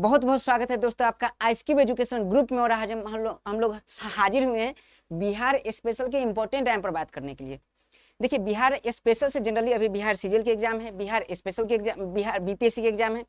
बहुत बहुत स्वागत है दोस्तों आपका आईस्क्यूब एजुकेशन ग्रुप में। और आज हम लोग हाजिर हुए हैं बिहार स्पेशल के इंपॉर्टेंट टाइम पर बात करने के लिए। देखिए, बिहार स्पेशल से जनरली अभी बिहार सीजीएल के एग्जाम है, बिहार स्पेशल के एग्जाम, बिहार बीपीएससी के एग्जाम है।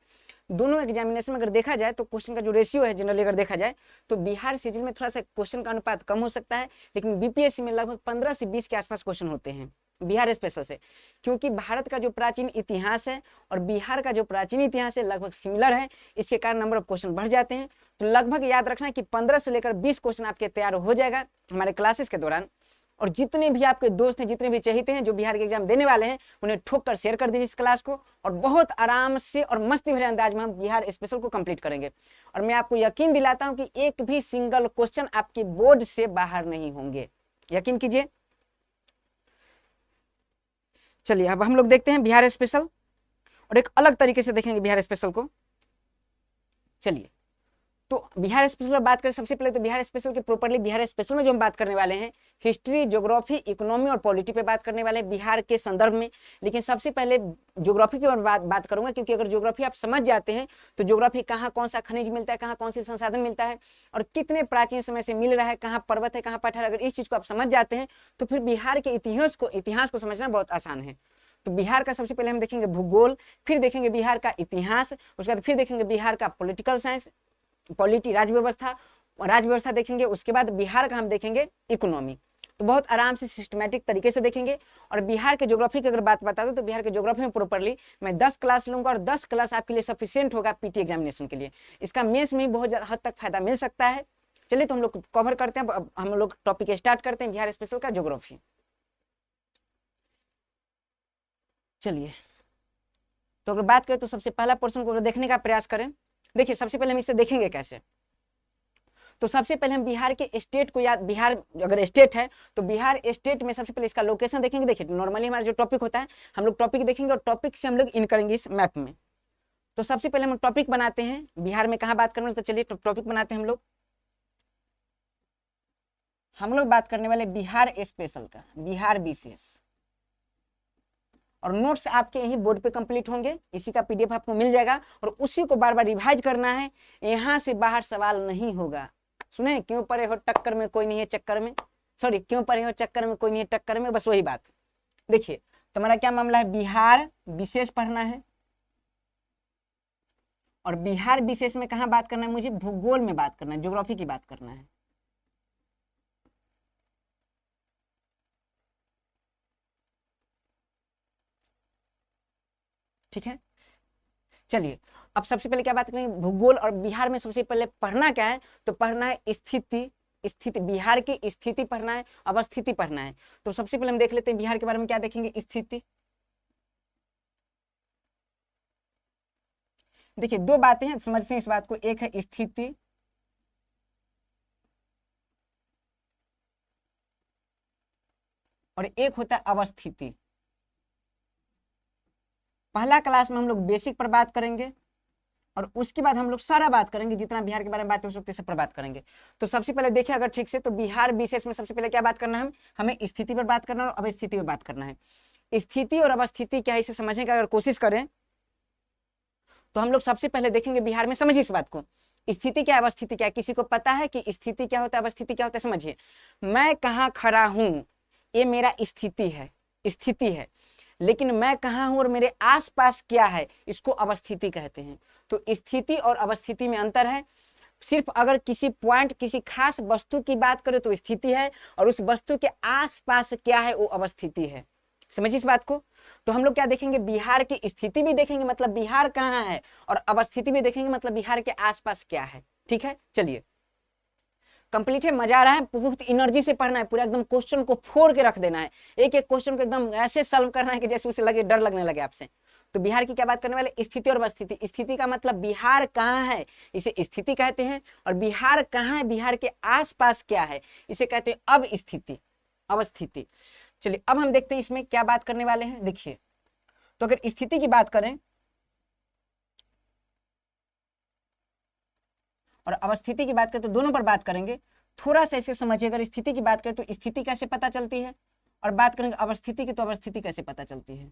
दोनों एग्जामिनेशन में अगर देखा जाए तो क्वेश्चन का जो रेशियो है जनरली अगर देखा जाए तो बिहार सीजीएल में थोड़ा सा क्वेश्चन का अनुपात कम हो सकता है, लेकिन बीपीएससी में लगभग 15 से 20 के आसपास क्वेश्चन होते हैं बिहार स्पेशल से। क्योंकि भारत का जो प्राचीन इतिहास है और बिहार का जो प्राचीन इतिहास है लगभग सिमिलर है, इसके कारण नंबर ऑफ क्वेश्चन बढ़ जाते हैं। तो लगभग याद रखना कि 15 से लेकर 20 क्वेश्चन आपके तैयार हो जाएगा हमारे क्लासेस के दौरान। और जितने भी आपके दोस्त हैं, जितने भी चाहते हैं जो बिहार के एग्जाम देने वाले हैं, उन्हें ठोक कर शेयर कर दीजिए इस क्लास को, और बहुत आराम से और मस्ती भरे अंदाज में हम बिहार स्पेशल को कंप्लीट करेंगे। और मैं आपको यकीन दिलाता हूं कि एक भी सिंगल क्वेश्चन आपके बोर्ड से बाहर नहीं होंगे, यकीन कीजिए। चलिए अब हम लोग देखते हैं बिहार स्पेशल और एक अलग तरीके से देखेंगे बिहार स्पेशल को। चलिए, तो बिहार स्पेशल में बात करें सबसे पहले तो बिहार स्पेशल के प्रॉपर्ली बिहार स्पेशल में जो हम बात करने वाले हैं हिस्ट्री, ज्योग्राफी, इकोनॉमी और पॉलिटी पे बात करने वाले हैं बिहार के संदर्भ में। लेकिन सबसे पहले ज्योग्राफी की बात करूंगा, क्योंकि अगर ज्योग्राफी आप समझ जाते हैं तो ज्योग्राफी कहाँ कौन सा खनिज मिलता है, कहाँ कौन से संसाधन मिलता है और कितने प्राचीन समय से मिल रहा है, कहाँ पर्वत है, कहाँ पठार, अगर इस चीज को आप समझ जाते हैं तो फिर बिहार के इतिहास को समझना बहुत आसान है। तो बिहार का सबसे पहले हम देखेंगे भूगोल, फिर देखेंगे बिहार का इतिहास, उसके बाद फिर देखेंगे बिहार का पॉलिटिकल साइंस, पॉलिटी, राजव्यवस्था देखेंगे। उसके बाद बिहार का हम देखेंगे इकोनॉमी। तो बहुत आराम से सिस्टमैटिक तरीके से देखेंगे। और बिहार के ज्योग्राफी की अगर बात बता दूं तो बिहार के ज्योग्राफी में प्रॉपर्ली मैं 10 क्लास लूंगा और 10 क्लास आपके लिए सफिशिएंट होगा पीटी एग्जामिनेशन के लिए। इसका मेंस में बहुत हद तक फायदा मिल सकता है। चलिए तो हम लोग कवर करते हैं, अब हम लोग टॉपिक स्टार्ट करते हैं बिहार स्पेशल का ज्योग्राफी। चलिए, तो अगर बात करें तो सबसे पहला पोर्शन को देखने का प्रयास करें। देखिए, सबसे पहले हम इसे देखेंगे कैसे। तो सबसे पहले हम बिहार के स्टेट को याद, बिहार अगर स्टेट है तो बिहार स्टेट में सबसे पहले इसका लोकेशन देखेंगे। देखिए, नॉर्मली हमारा जो टॉपिक होता है हम लोग टॉपिक देखेंगे और टॉपिक से हम लोग इन करेंगे इस मैप में। तो सबसे पहले हम टॉपिक बनाते हैं बिहार में कहाँ बात करना, तो चलिए टॉपिक बनाते हैं हम लोग बात करने वाले बिहार स्पेशल का, बिहार विशेष। और नोट्स आपके यही बोर्ड पे कंप्लीट होंगे, इसी का पीडीएफ आपको मिल जाएगा और उसी को बार बार रिवाइज करना है। यहाँ से बाहर सवाल नहीं होगा। सुने, क्यों पड़े हो टक्कर में कोई नहीं है चक्कर में, सॉरी क्यों पड़े हो चक्कर में कोई नहीं है टक्कर में, बस वही बात। देखिए, तो हमारा क्या मामला है, बिहार विशेष पढ़ना है। और बिहार विशेष में कहाँ बात करना है, मुझे भूगोल में बात करना है, ज्योग्राफी की बात करना है। ठीक है, चलिए अब सबसे पहले क्या बात करेंगे, भूगोल। और बिहार में सबसे पहले पढ़ना क्या है, तो पढ़ना है स्थिति, बिहार की स्थिति पढ़ना है, अवस्थिति पढ़ना है। तो सबसे पहले हम देख लेते हैं बिहार के बारे में क्या देखेंगे, स्थिति। देखिए, दो बातें हैं, समझते हैं इस बात को। एक है स्थिति और एक होता है अवस्थिति। पहला क्लास में हम लोग बेसिक पर बात करेंगे और उसके बाद हम लोग सारा बात करेंगे, जितना बिहार के बारे में बात हो सकती है सब पर बात करेंगे। तो सबसे पहले देखिए अगर ठीक से, तो बिहार विशेष में सबसे पहले क्या बात करना है, हमें स्थिति पर बात करना है और अवस्थिति पर बात करना है। स्थिति और अवस्थिति क्या है इसे समझने का अगर कोशिश करें तो हम लोग सबसे पहले देखेंगे बिहार में, समझिए इस बात को, स्थिति क्या है, अवस्थिति क्या है। किसी को पता है कि स्थिति क्या होता है, अवस्थिति क्या होता है? समझिए, मैं कहाँ खड़ा हूं ये मेरा स्थिति है, लेकिन मैं कहाँ हूं और मेरे आसपास क्या है इसको अवस्थिति कहते हैं। तो स्थिति और अवस्थिति में अंतर है। सिर्फ अगर किसी पॉइंट, किसी खास वस्तु की बात करें तो स्थिति है, और उस वस्तु के आसपास क्या है वो अवस्थिति है। समझिए इस बात को। तो हम लोग क्या देखेंगे, बिहार की स्थिति भी देखेंगे मतलब बिहार कहाँ है, और अवस्थिति भी देखेंगे मतलब बिहार के आसपास क्या है। ठीक है, चलिए कंप्लीट है, मजा आ रहा है, बहुत एनर्जी से पढ़ना है, पूरा एकदम क्वेश्चन को फोड़ के रख देना है, एक एक क्वेश्चन को एकदम ऐसे सॉल्व करना है कि जैसे उसे लगे, डर लगने लगे आपसे। तो बिहार की क्या बात करने वाले, स्थिति और अवस्थिति। स्थिति का मतलब बिहार कहाँ है इसे स्थिति कहते हैं, और बिहार कहाँ है, बिहार के आसपास क्या है इसे कहते हैं अब स्थिति, अवस्थिति। चलिए अब हम देखते हैं इसमें क्या बात करने वाले हैं। देखिए, तो अगर स्थिति की बात करें और अवस्थिति की बात करें तो दोनों पर बात करेंगे। थोड़ा सा इसे समझिए, अगर स्थिति की बात करें तो स्थिति कैसे पता चलती है, और बात करेंगे अवस्थिति की तो अवस्थिति कैसे पता चलती है।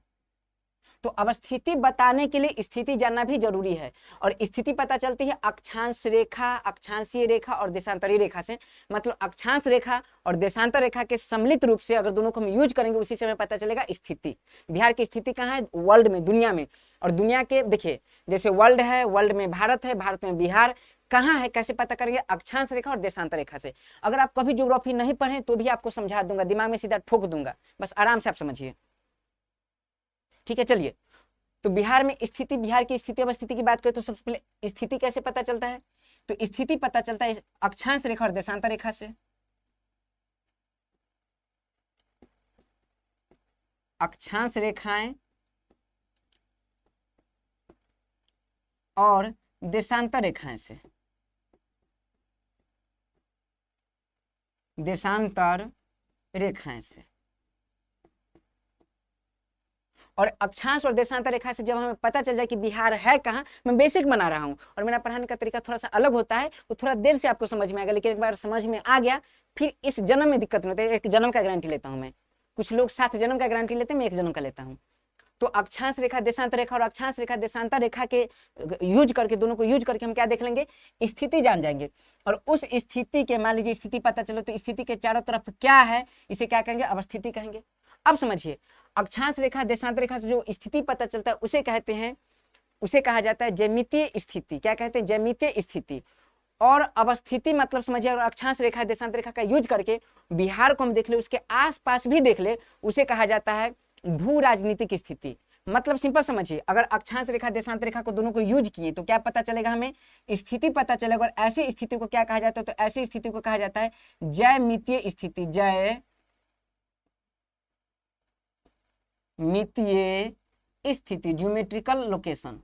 तो अवस्थिति बताने के लिए स्थिति जानना भी जरूरी है। और स्थिति पता चलती है अक्षांश रेखा, अक्षांशीय रेखा और देशांतरीय रेखा से। मतलब अक्षांश रेखा और देशांतर रेखा के सम्मिलित रूप से अगर दोनों को हम यूज करेंगे उसी समय पता चलेगा स्थिति। बिहार की स्थिति कहाँ है? वर्ल्ड में, दुनिया में। और दुनिया के देखिए, जैसे वर्ल्ड है, वर्ल्ड में भारत है, भारत में बिहार कहाँ है, कैसे पता करेंगे? अक्षांश रेखा और देशांतर रेखा से। अगर आप कभी ज्योग्राफी नहीं पढ़े तो भी आपको समझा दूंगा, दिमाग में सीधा ठोक दूंगा, बस आराम से आप समझिए। ठीक है, चलिए। तो बिहार में स्थिति, बिहार की स्थिति अवस्थिति की बात करें तो सबसे पहले स्थिति कैसे पता चलता है? तो स्थिति पता चलता है अक्षांश रेखा और देशांतर रेखा से। अक्षांश रेखाएं और देशांतर रेखाएं से, देशांतर रेखाएं से। और अक्षांश और देशांतर रेखा से जब हमें पता चल जाए कि बिहार है कहाँ, मैं बेसिक बना रहा हूँ और मेरा पढ़ाने का तरीका थोड़ा सा अलग होता है, तो थोड़ा देर से आपको समझ में आएगा, लेकिन एक बार समझ में आ गया फिर इस जन्म में दिक्कत नहीं होती। एक जन्म का गारंटी लेता हूँ मैं, कुछ लोग 7 जन्म का गारंटी लेते हैं, मैं 1 जन्म का लेता हूँ। तो अक्षांश रेखा, देशांतर रेखा और अक्षांश रेखा, देशांतर रेखा के यूज करके, दोनों को यूज करके हम क्या देख लेंगे? स्थिति जान जाएंगे। और उस स्थिति के, मान लीजिए स्थिति पता चलो, तो स्थिति के चारों तरफ क्या है, इसे क्या कहेंगे? अवस्थिति कहेंगे। अब समझिए, अक्षांश रेखा, देशांतर रेखा से जो स्थिति पता चलता है उसे कहते हैं, उसे कहा जाता है ज्यामितीय स्थिति। क्या कहते हैं? ज्यामितीय स्थिति। और अवस्थिति मतलब समझिए, और अक्षांश रेखा, देशांतर रेखा का यूज करके बिहार को हम देख ले, उसके आसपास भी देख ले, उसे कहा जाता है भू राजनीतिक स्थिति। मतलब सिंपल समझिए, अगर अक्षांश रेखा, देशांतर रेखा को दोनों को यूज किए तो क्या पता चलेगा? हमें स्थिति पता चलेगा। और ऐसी स्थिति को क्या कहा जाता है? तो ऐसी स्थिति को कहा जाता है ज्यामितीय स्थिति। ज्यामितीय स्थिति, ज्योमेट्रिकल लोकेशन।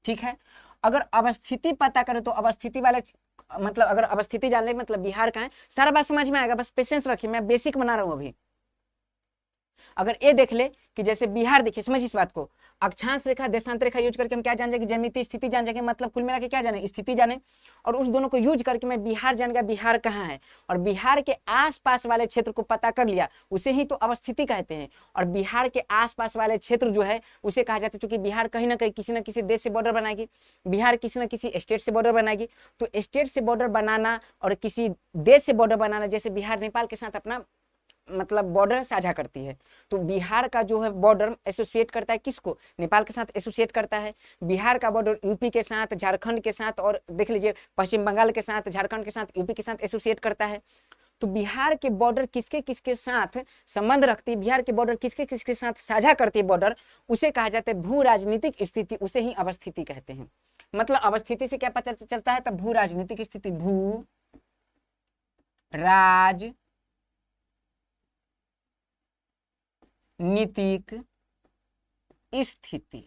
ठीक है। अगर अवस्थिति पता करें तो अवस्थिति वाले, मतलब अगर अवस्थिति जान ले मतलब बिहार का है, सारा बात समझ में आएगा, बस पेशेंस रखिए, मैं बेसिक बना रहा हूं अभी। अगर ये देख ले कि जैसे बिहार, देखिए समझिए इस बात को, अक्षांश रेखा, देशांतर रेखा यूज करके हम क्या जान जाएंगे? ज्यामितीय स्थिति जान जाएंगे। मतलब कुल मिला के क्या जाने? स्थिति जाने। और उस दोनों को यूज करके मैं बिहार जान गया, बिहार कहाँ है, और बिहार के आसपास वाले क्षेत्र को पता कर लिया, उसे ही तो अवस्थिति कहते हैं। और बिहार के आसपास वाले क्षेत्र जो है उसे कहा जाता है, क्योंकि बिहार कहीं ना कहीं किसी न किसी देश से बॉर्डर बनाएगी, बिहार किसी न किसी स्टेट से बॉर्डर बनाएगी। तो स्टेट से बॉर्डर बनाना और किसी देश से बॉर्डर बनाना, जैसे बिहार नेपाल के साथ अपना मतलब बॉर्डर साझा करती है, तो बिहार का जो है बॉर्डर एसोसिएट करता है किसको? नेपाल के साथ एसोसिएट करता है। बिहार का बॉर्डर यूपी के साथ, झारखंड के साथ, और देख लीजिए पश्चिम बंगाल के साथ, झारखंड के साथ, यूपी के साथ एसोसिएट करता है। तो बिहार के बॉर्डर किसके किसके साथ संबंध रखती है, बिहार के बॉर्डर किसके किसके साथ साझा करती है बॉर्डर, उसे कहा जाता है भू राजनीतिक स्थिति, उसे ही अवस्थिति कहते हैं। मतलब अवस्थिति से क्या पता चलता है? तब भू राजनीतिक स्थिति, भू राज नीतिक स्थिति।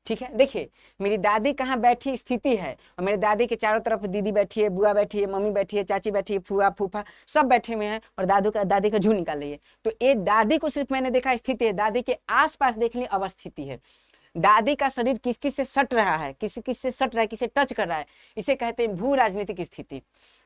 ठीक है। देखिए मेरी दादी कहाँ बैठी स्थिति है, और मेरे दादी के चारों तरफ दीदी बैठी है, बुआ बैठी है, मम्मी बैठी है, चाची बैठी है, फूआ फूफा सब बैठे हुए हैं, और दादी का झू निकाल रही है। तो ये दादी को सिर्फ मैंने देखा स्थिति है, दादी के आसपास देख ली अवस्थिति है। दादी का शरीर किस किस से सट रहा है, किस किस से सट रहा है, किसे टच कर रहा है, इसे कहते हैं भू राजनीतिक स्थिति।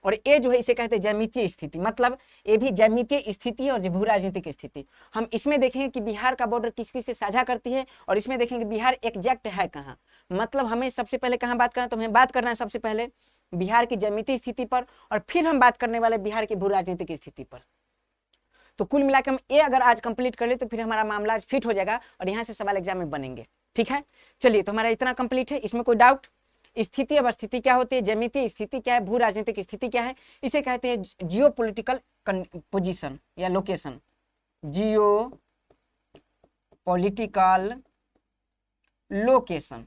और ये जो है इसे कहते हैं ज्यामितीय स्थिति। मतलब ये भी ज्यामितीय स्थिति है और भू राजनीतिक स्थिति। हम इसमें देखेंगे कि बिहार का बॉर्डर किस किस से साझा करती है, और इसमें देखेंगे बिहार एग्जैक्ट है कहाँ। मतलब हमें सबसे पहले कहाँ बात करना है? तो हमें बात करना है सबसे पहले बिहार की ज्यामितीय स्थिति पर, और फिर हम बात करने वाले बिहार की भू राजनीतिक स्थिति पर। तो कुल मिलाकर हम ये अगर आज कंप्लीट कर ले तो फिर हमारा मामला आज फिट हो जाएगा, और यहाँ से सवाल एग्जाम में बनेंगे। ठीक है, चलिए तो हमारा इतना कंप्लीट है, इसमें कोई डाउट? स्थिति अवस्थिति क्या होती है, ज्यामितीय स्थिति क्या है, भू राजनीतिक स्थिति क्या है, इसे कहते हैं जियो पॉलिटिकल पोजीशन या लोकेशन। जियो पॉलिटिकल लोकेशन,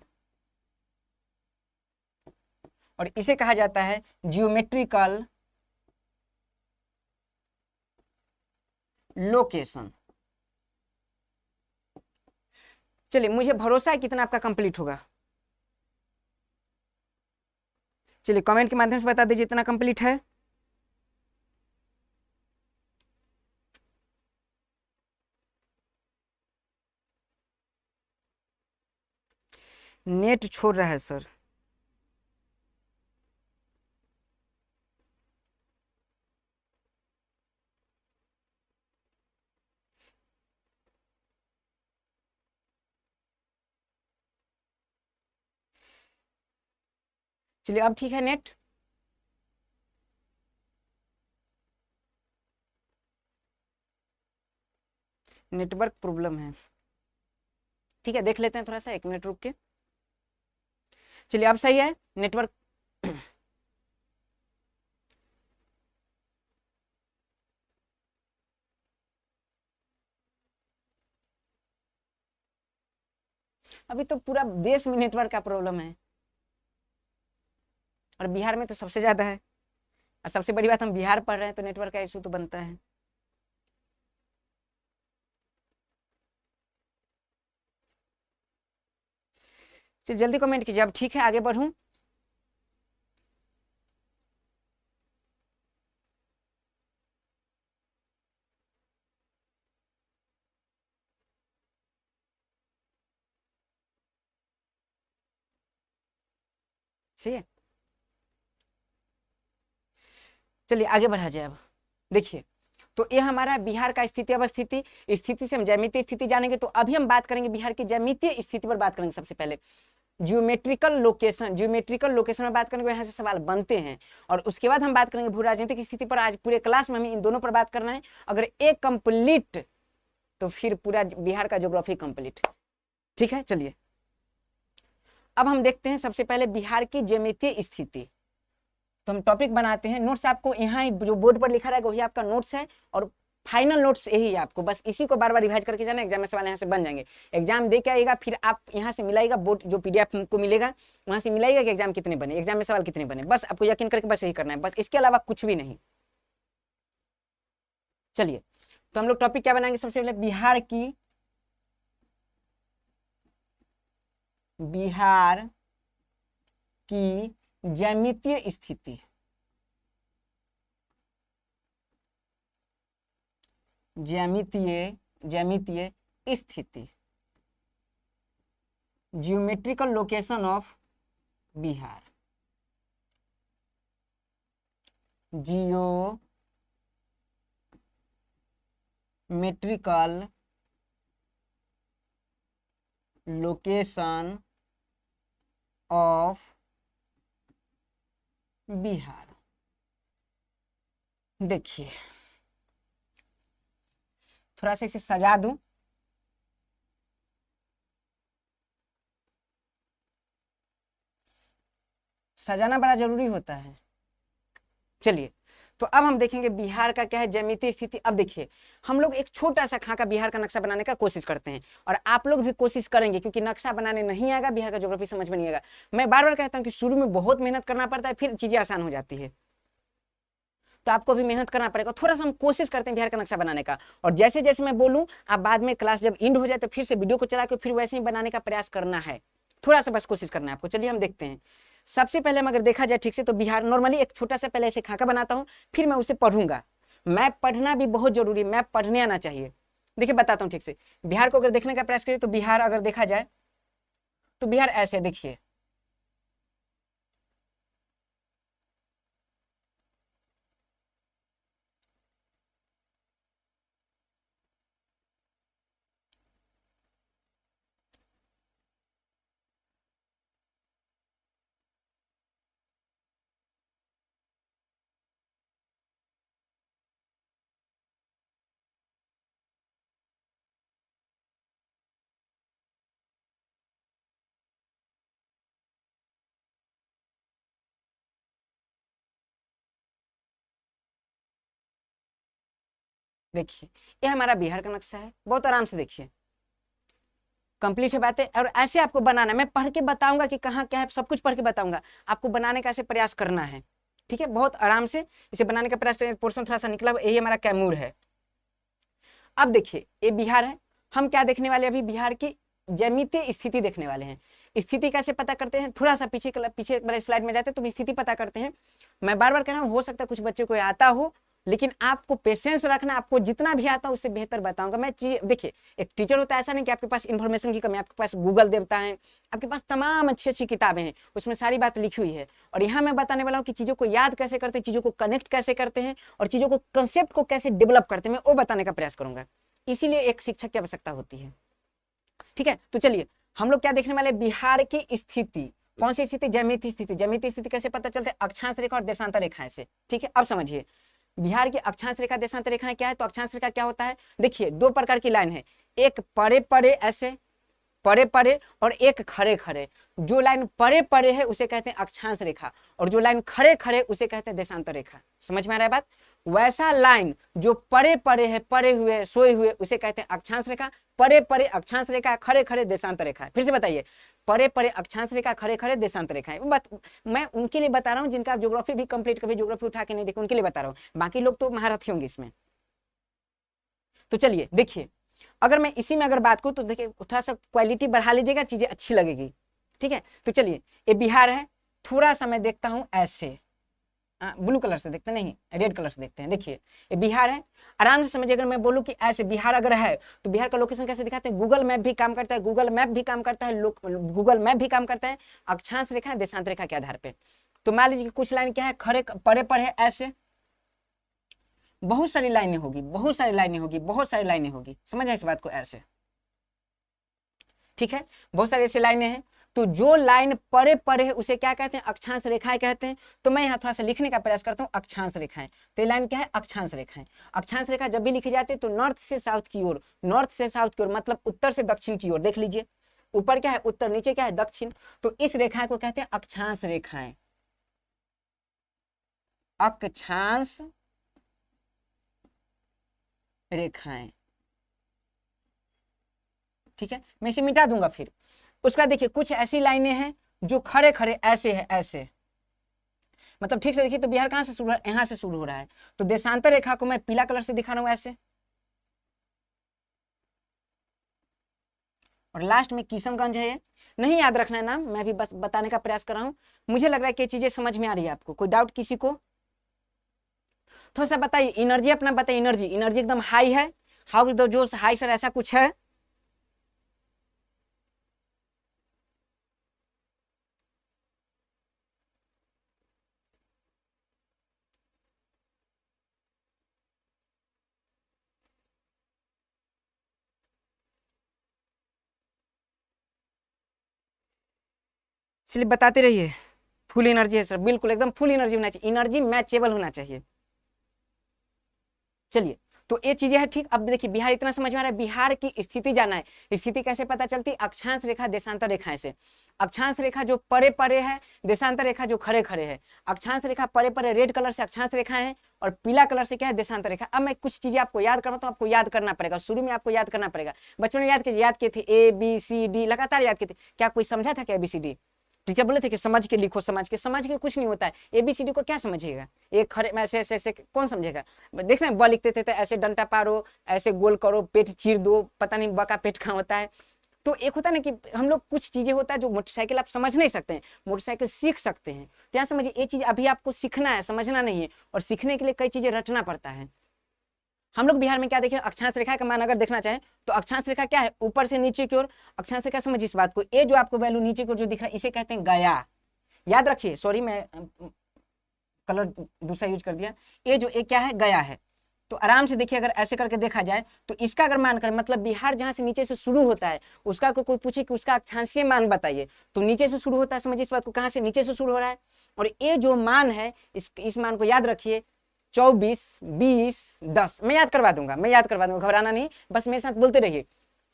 और इसे कहा जाता है जियोमेट्रिकल लोकेशन। चलिए मुझे भरोसा है कितना आपका कंप्लीट होगा। चलिए कमेंट के माध्यम से बता दीजिए इतना कंप्लीट है। नेट छोड़ रहा है सर। चलिए अब ठीक है। नेटवर्क प्रॉब्लम है, ठीक है, देख लेते हैं थोड़ा सा, 1 मिनट रुक के। चलिए अब सही है नेटवर्क। अभी तो पूरा देश में नेटवर्क का प्रॉब्लम है, और बिहार में तो सबसे ज्यादा है। और सबसे बड़ी बात, हम बिहार पढ़ रहे हैं तो नेटवर्क का इशू तो बनता है। चलिए जल्दी कमेंट कीजिए। अब ठीक है, आगे बढ़ूं। सही है, चलिए आगे बढ़ा जाए। अब देखिए, तो ये हमारा बिहार का स्थिति अवस्थिति। स्थिति से हम ज्यामितीय स्थिति जानेंगे, तो अभी हम बात करेंगे बिहार की ज्यामितीय स्थिति पर बात करेंगे। सबसे पहले ज्योमेट्रिकल लोकेशन में बात करेंगे, यहाँ से सवाल बनते हैं। और उसके बाद हम बात करेंगे भू राजनीतिक स्थिति पर। आज पूरे क्लास में हमें इन दोनों पर बात करना है। अगर एक कंप्लीट तो फिर पूरा बिहार का ज्योग्राफी कंप्लीट। ठीक है, चलिए अब हम देखते हैं सबसे पहले बिहार की ज्यामितीय स्थिति। तो हम टॉपिक बनाते हैं। नोट्स आपको यहाँ जो बोर्ड पर लिखा रहेगा वही आपका नोट्स है, और फाइनल नोट्स यही है। आपको बस इसी को बार बार रिवाइज करके जाना, एग्जाम में सवाल यहाँ से बन जाएंगे। एग्जाम दे के आएगा, फिर आप यहाँ से मिलाएगा, बोर्ड जो पीडीएफ को मिलेगा वहां से मिलाएगा कि एग्जाम कितने बने, एग्जाम में सवाल कितने बने। बस आपको यकीन करके बस यही करना है, बस इसके अलावा कुछ भी नहीं। चलिए, तो हम लोग टॉपिक क्या बनाएंगे? सबसे पहले बिहार की ज्यामितीय स्थिति। ज्यामितीय स्थिति, geometrical location of Bihar. Geometrical location of Bihar. देखिए थोड़ा सा इसे सजा दूं। सजाना बड़ा जरूरी होता है। चलिए, तो अब हम देखेंगे बिहार का क्या है ज्यामितीय स्थिति। अब देखिए, हम लोग एक छोटा सा खाका बिहार का नक्शा बनाने का कोशिश करते हैं, और आप लोग भी कोशिश करेंगे, क्योंकि नक्शा बनाने नहीं आएगा, बिहार का ज्योग्राफी समझ में नहीं आएगा। मैं बार बार कहता हूं कि शुरू में बहुत मेहनत करना पड़ता है, फिर चीजें आसान हो जाती है। तो आपको भी मेहनत करना पड़ेगा। थोड़ा सा हम कोशिश करते हैं बिहार का नक्शा बनाने का, और जैसे जैसे मैं बोलूं, आप बाद में क्लास जब एंड हो जाए तो फिर से वीडियो को चला के फिर वैसे ही बनाने का प्रयास करना है। थोड़ा सा बस कोशिश करना है आपको। चलिए हम देखते हैं। सबसे पहले हम अगर देखा जाए ठीक से, तो बिहार नॉर्मली एक छोटा सा पहले ऐसे खाका बनाता हूं, फिर मैं उसे पढ़ूंगा। मैप पढ़ना भी बहुत जरूरी, मैप पढ़ने आना चाहिए। देखिए बताता हूँ ठीक से। बिहार को अगर देखने का प्रयास करिए, तो बिहार अगर देखा जाए तो बिहार ऐसे देखिए, देखिए ये हमारा बिहार का नक्शा है। बहुत आराम से देखिए, कंप्लीट है बातें। और ऐसे आपको बनाना, मैं पढ़ के बताऊंगा कि कहाँ क्या है, सब कुछ पढ़ के बताऊंगा। आपको बनाने का ऐसे प्रयास करना है, ठीक है, बहुत आराम से इसे बनाने का प्रयास करें। पोर्शन थोड़ा सा निकला हुआ, यही हमारा कैमूर है। अब देखिए ये बिहार है। हम क्या देखने वाले, अभी बिहार की ज्यामितीय स्थिति देखने वाले हैं। स्थिति कैसे पता करते हैं, थोड़ा सा पीछे वाले स्लाइड में जाते हैं तो स्थिति पता करते हैं। मैं बार बार कह रहा हूँ, हो सकता है कुछ बच्चे को आता हो, लेकिन आपको पेशेंस रखना। आपको जितना भी आता है उससे बेहतर बताऊंगा मैं। देखिए एक टीचर होता है, ऐसा नहीं कि आपके पास इन्फॉर्मेशन की कमी, आपके पास गूगल देवता है, आपके पास तमाम अच्छी अच्छी किताबें हैं, उसमें सारी बात लिखी हुई है। और यहाँ मैं बताने वाला हूँ कि चीजों को याद कैसे करते हैं, चीजों को कनेक्ट कैसे करते हैं, और चीजों को कंसेप्ट को कैसे डेवलप करते हैं, मैं वो बताने का प्रयास करूंगा। इसीलिए एक शिक्षक की आवश्यकता होती है। ठीक है, तो चलिए हम लोग क्या देखने वाले, बिहार की स्थिति। कौन सी स्थिति? ज्यामितीय स्थिति। ज्यामितीय स्थिति कैसे पता चलता है? अक्षांश रेखा और देशांतर रेखाएं से। ठीक है, अब समझिए बिहार की अक्षांश रेखा देशांतर रेखाएं क्या है। तो अक्षांश रेखा क्या होता है? देखिए दो प्रकार की लाइन है, एक परे परे ऐसे परे परे और एक खड़े खड़े। जो लाइन परे परे है उसे कहते हैं अक्षांश रेखा और जो लाइन खड़े खड़े उसे कहते हैं देशांतर रेखा। समझ में आ रहा है बात? वैसा लाइन जो परे परे है, परे हुए सोए हुए, उसे कहते हैं अक्षांश रेखा। परे परे अक्षांश रेखा, खड़े खड़े देशांतर रेखा। फिर से बताइए, परे परे अक्षांश रेखा, खड़े खड़े देशांतर रेखा है। मैं उनके लिए बता रहा हूँ जिनका ज्योग्राफी भी कंप्लीट, कभी ज्योग्राफी उठा के नहीं देखे, उनके लिए बता रहा हूँ। बाकी लोग तो महारथी होंगे इसमें। तो चलिए देखिए, अगर मैं इसी में अगर बात करूं तो देखिए थोड़ा सा क्वालिटी बढ़ा लीजिएगा, चीजें अच्छी लगेगी। ठीक है, तो चलिए ये बिहार है, थोड़ा सा मैं देखता हूं ऐसे, ब्लू कलर से देखते नहीं, रेड कलर से देखते हैं। देखिए ये बिहार है, आराम से समझिए। अगर मैं बोलूं कि ऐसे बिहार अगर है तो बिहार का लोकेशन कैसे दिखाते हैं? गूगल मैप भी काम करता है, गूगल मैप भी काम करता है, गूगल मैप भी काम करता है अक्षांश रेखा देशांतर रेखा के आधार पे। तो मान लीजिए कुछ लाइन क्या है, खड़े परे परे ऐसे, बहुत सारी लाइनें होगी, बहुत सारी लाइनें होगी, बहुत सारी लाइनें होगी। समझ आए इस बात को? ऐसे, ठीक है, बहुत सारी ऐसी लाइनें हैं। तो जो लाइन परे परे है उसे क्या कहते हैं? अक्षांश रेखाएं कहते हैं। तो मैं यहाँ थोड़ा सा लिखने का प्रयास करता हूँ, अक्षांश रेखाएं। तो ये लाइन क्या है? अक्षांश रेखाएं। अक्षांश रेखा जब भी लिखी जाती है तो नॉर्थ से साउथ की ओर, नॉर्थ से साउथ की ओर मतलब उत्तर से दक्षिण की ओर। देख लीजिए, ऊपर क्या है? उत्तर, नीचे क्या है? दक्षिण। तो इस रेखा को कहते हैं अक्षांश रेखाएं। अक्षांश रेखाएं, ठीक है, मैं इसे मिटा दूंगा। फिर उसके बाद देखिए कुछ ऐसी लाइनें हैं जो खड़े खड़े ऐसे है, ऐसे मतलब ठीक से देखिए। तो बिहार कहां से शुरू है? यहां से शुरू हो रहा है। तो देशांतर रेखा को मैं पीला कलर से दिखा रहा हूं ऐसे, और लास्ट में किशनगंज है। ये नहीं याद रखना है नाम, मैं भी बस बताने का प्रयास कर रहा हूं। मुझे लग रहा है कि ये चीजें समझ में आ रही है आपको। कोई डाउट किसी को? थोड़ा सा बताइए, एनर्जी अपना बताइए। एनर्जी, एनर्जी एकदम हाई है? हाउ द जोश हाई सर, ऐसा कुछ है? इसलिए बताते रहिए। फुल एनर्जी है सर, बिल्कुल एकदम फुल एनर्जी होना चाहिए, एनर्जी मैचेबल होना चाहिए। चलिए, तो ये चीजें हैं, ठीक। अब देखिए बिहार इतना समझ में आ रहा है। बिहार की स्थिति जाना है। स्थिति कैसे पता चलती? अक्षांश रेखा देशांतर रेखाएं से। अक्षांश रेखा जो परे परे है, देशांतर रेखा जो खड़े खड़े है। अक्षांश रेखा परे परे रेड कलर से अक्षांश रेखा है और पीला कलर से क्या है? देशांतर रेखा। अब मैं कुछ चीजें आपको याद करवाता हूं, आपको याद करना पड़ेगा। शुरू में आपको याद करना पड़ेगा। बच्चों ने याद किए थे ABCD, लगातार याद किए थे। क्या कोई समझा था क्या ABCD? टीचर बोले थे कि समझ के लिखो, समझ के कुछ नहीं होता है। ABCD को क्या समझिएगा? एक खड़े में ऐसे ऐसे ऐसे कौन समझेगा? देख रहे हैं ब लिखते थे तो ऐसे डंटा पारो, ऐसे गोल करो, पेट चीर दो, पता नहीं बका पेट कहाँ होता है। तो एक होता है ना कि हम लोग कुछ चीजें होता है जो मोटरसाइकिल आप समझ नहीं सकते हैं, मोटरसाइकिल सीख सकते हैं। तो यहाँ समझिए, ये चीज अभी आपको सीखना है, समझना नहीं है। और सीखने के लिए कई चीजें रटना पड़ता है। हम लोग बिहार में क्या देखें? अक्षांश रेखा का मान अगर देखना चाहें तो अक्षांश रेखा क्या है? ऊपर से नीचे की ओर अक्षांश रेखा। समझिए इस बात को, ये जो आपको वैल्यू नीचे की ओर जो दिख रहा है इसे कहते हैं गया। याद रखिए, सॉरी मैं कलर दूसरा यूज कर दिया। ये जो एक क्या है? गया है। तो आराम से देखिए, अगर ऐसे करके देखा जाए तो इसका अगर मान करें, मतलब बिहार जहां से नीचे से शुरू होता है उसका कोई पूछे कि उसका अक्षांशीय मान बताइए, तो नीचे से शुरू होता है। समझिए इस बात को, कहां से? नीचे से शुरू हो रहा है। और ये जो मान है, इस मान को याद रखिए, 24, 20, 10। मैं याद करवा दूंगा, घबराना नहीं, बस मेरे साथ बोलते रहिए।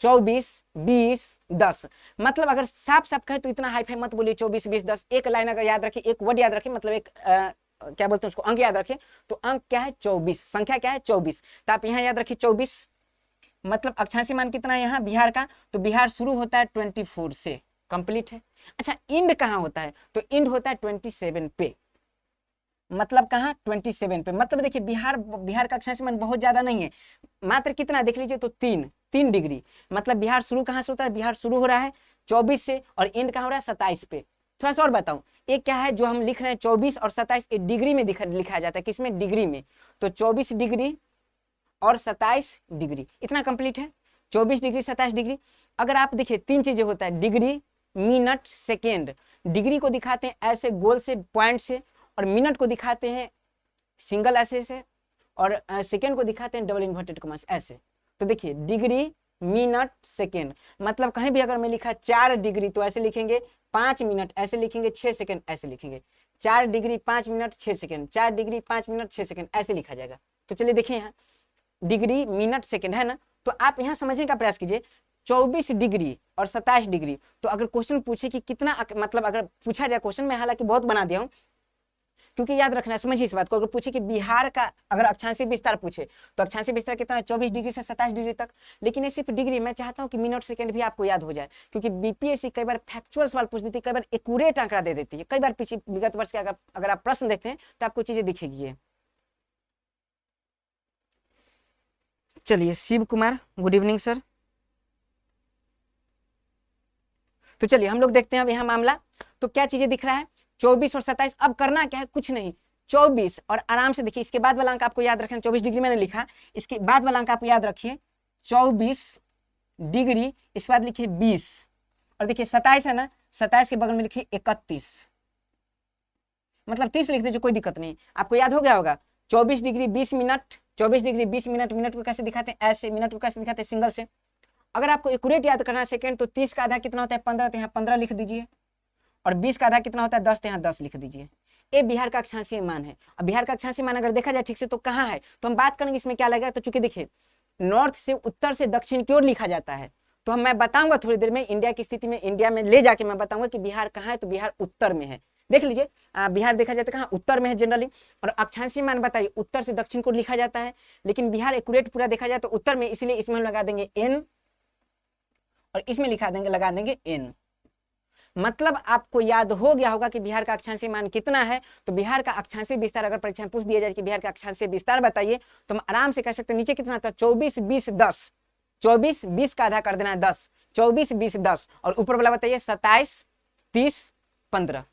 24, 20, 10। मतलब अगर साफ साफ कहे तो इतना हाई फाई मत बोलिए 24, 20, 10। एक लाइन अगर याद रखिए, एक वर्ड याद रखिए, मतलब एक क्या बोलते हैं उसको, अंक याद रखिए। तो अंक क्या है? 24। संख्या क्या है? 24। तो आप यहाँ याद रखिए 24। मतलब अक्षांशीय मान कितना है यहाँ बिहार का? तो बिहार शुरू होता है 24 से, कंप्लीट है। अच्छा, इंड कहाँ होता है? तो इंड होता है 27 पे। मतलब कहाँ? 27 पे। मतलब देखिए बिहार का अक्षांशीय मान बहुत ज्यादा नहीं है, मात्र कितना देख लीजिए, तो 3 डिग्री। मतलब बिहार शुरू कहाँ से होता है? बिहार शुरू हो रहा है 24 से और एंड कहाँ हो रहा है? 27 पे। थोड़ा सा और बताऊं, एक क्या है जो हम लिख रहे हैं 24 और 27, एक डिग्री में लिखा जाता है। किसमें? डिग्री में। तो 24 डिग्री और 27 डिग्री, इतना कंप्लीट है। 24 डिग्री, 27 डिग्री। अगर आप देखिए 3 चीजें होता है, डिग्री, मिनट, सेकेंड। डिग्री को दिखाते हैं ऐसे गोल से, पॉइंट से, और मिनट को दिखाते हैं सिंगल ऐसे से, और सेकेंड को दिखाते हैं डबल इन्वर्टेड कॉमा ऐसे। तो देखिए डिग्री, मिनट सेकेंड। मतलब कहीं भी अगर मैं लिखा 4 डिग्री तो ऐसे लिखेंगे 5 मिनट, ऐसे लिखेंगे 6 सेकेंड, ऐसे लिखेंगे 4 degree 5 minute 6 second, 4 degree 5 minute 6 second, ऐसे लिखा जाएगा। तो चलिए देखिए यहाँ डिग्री मिनट सेकेंड है ना, तो आप यहाँ समझने का प्रयास कीजिए 24 डिग्री और 27 डिग्री। तो अगर क्वेश्चन पूछे कि कितना, मतलब अगर पूछा जाए क्वेश्चन, मैं हालांकि बहुत बना दिया हूँ क्योंकि याद रखना है, समझिए इस बात को। अगर पूछे कि बिहार का अगर अक्षांशीय विस्तार पूछे तो अक्षांशीय विस्तार कितना है 24 डिग्री से 27 डिग्री तक। लेकिन ये सिर्फ डिग्री, मैं चाहता हूं कि मिनट सेकंड भी आपको याद हो जाए, क्योंकि बीपीएससी कई बार फैक्चुअल सवाल पूछ देती है, कई बार एक्यूरेट आंकड़ा दे देती है। कई बार पीछे विगत वर्ष के अगर आप प्रश्न देखते हैं तो आपको चीजें दिखेगी। चलिए Shiv Kumar, good evening sir. तो चलिए हम लोग देखते हैं अब यहाँ मामला। तो क्या चीजें दिख रहा है 24 और 27। अब करना क्या है, कुछ नहीं, 24 और आराम से देखिए, इसके बाद वाला अंक आपको याद रखना। 24 डिग्री मैंने लिखा, इसके बाद वाला अंक आप याद रखिए 24 डिग्री, इसके बाद लिखिए 20 और देखिए 27 है ना, 27 के बगल में लिखिए 31, मतलब 30 लिख दीजिए, कोई दिक्कत नहीं। आपको याद हो गया होगा 24 degree 20 minute, 24 degree 20 minute. Minute को कैसे दिखाते हैं, ऐसे। मिनट को कैसे दिखाते हैं, सिंगल से। अगर आपको एक्यूरेट याद करना है सेकंड, तो 30 का आधा कितना होता है 15, तो यहाँ 15 लिख दीजिए। और 20 का आधा कितना होता है 10, तो यहाँ 10 लिख दीजिए। ये बिहार का अक्षांशीय मान है। अब बिहार का अक्षांशीय मान अगर देखा जाए ठीक से तो कहाँ है, तो हम बात करेंगे इसमें क्या लगेगा। तो चूंकि देखिए नॉर्थ से उत्तर से दक्षिण की ओर लिखा जाता है, तो हम मैं बताऊंगा थोड़ी देर में इंडिया की स्थिति में, इंडिया में ले जाके मैं बताऊंगा कि बिहार कहाँ है। तो बिहार उत्तर में है, देख लीजिए। बिहार देखा जाता है कहाँ, उत्तर में है जनरली। और अक्षांशीय मान बताइए उत्तर से दक्षिण को लिखा जाता है, लेकिन बिहार एक्यूरेट पूरा देखा जाए तो उत्तर में, इसलिए इसमें हम लगा देंगे एन और इसमें लिखा देंगे, लगा देंगे एन। मतलब आपको याद हो गया होगा कि बिहार का अक्षांशीय मान कितना है। तो बिहार का अक्षांशीय विस्तार अगर परीक्षा में पूछ दिया जाए कि बिहार का अक्षांशीय विस्तार बताइए, तो हम आराम से कह सकते हैं नीचे कितना था 24 20 10, 24 20 का आधा कर देना है 10, 24 20 10, और ऊपर वाला बताइए 27 30 15।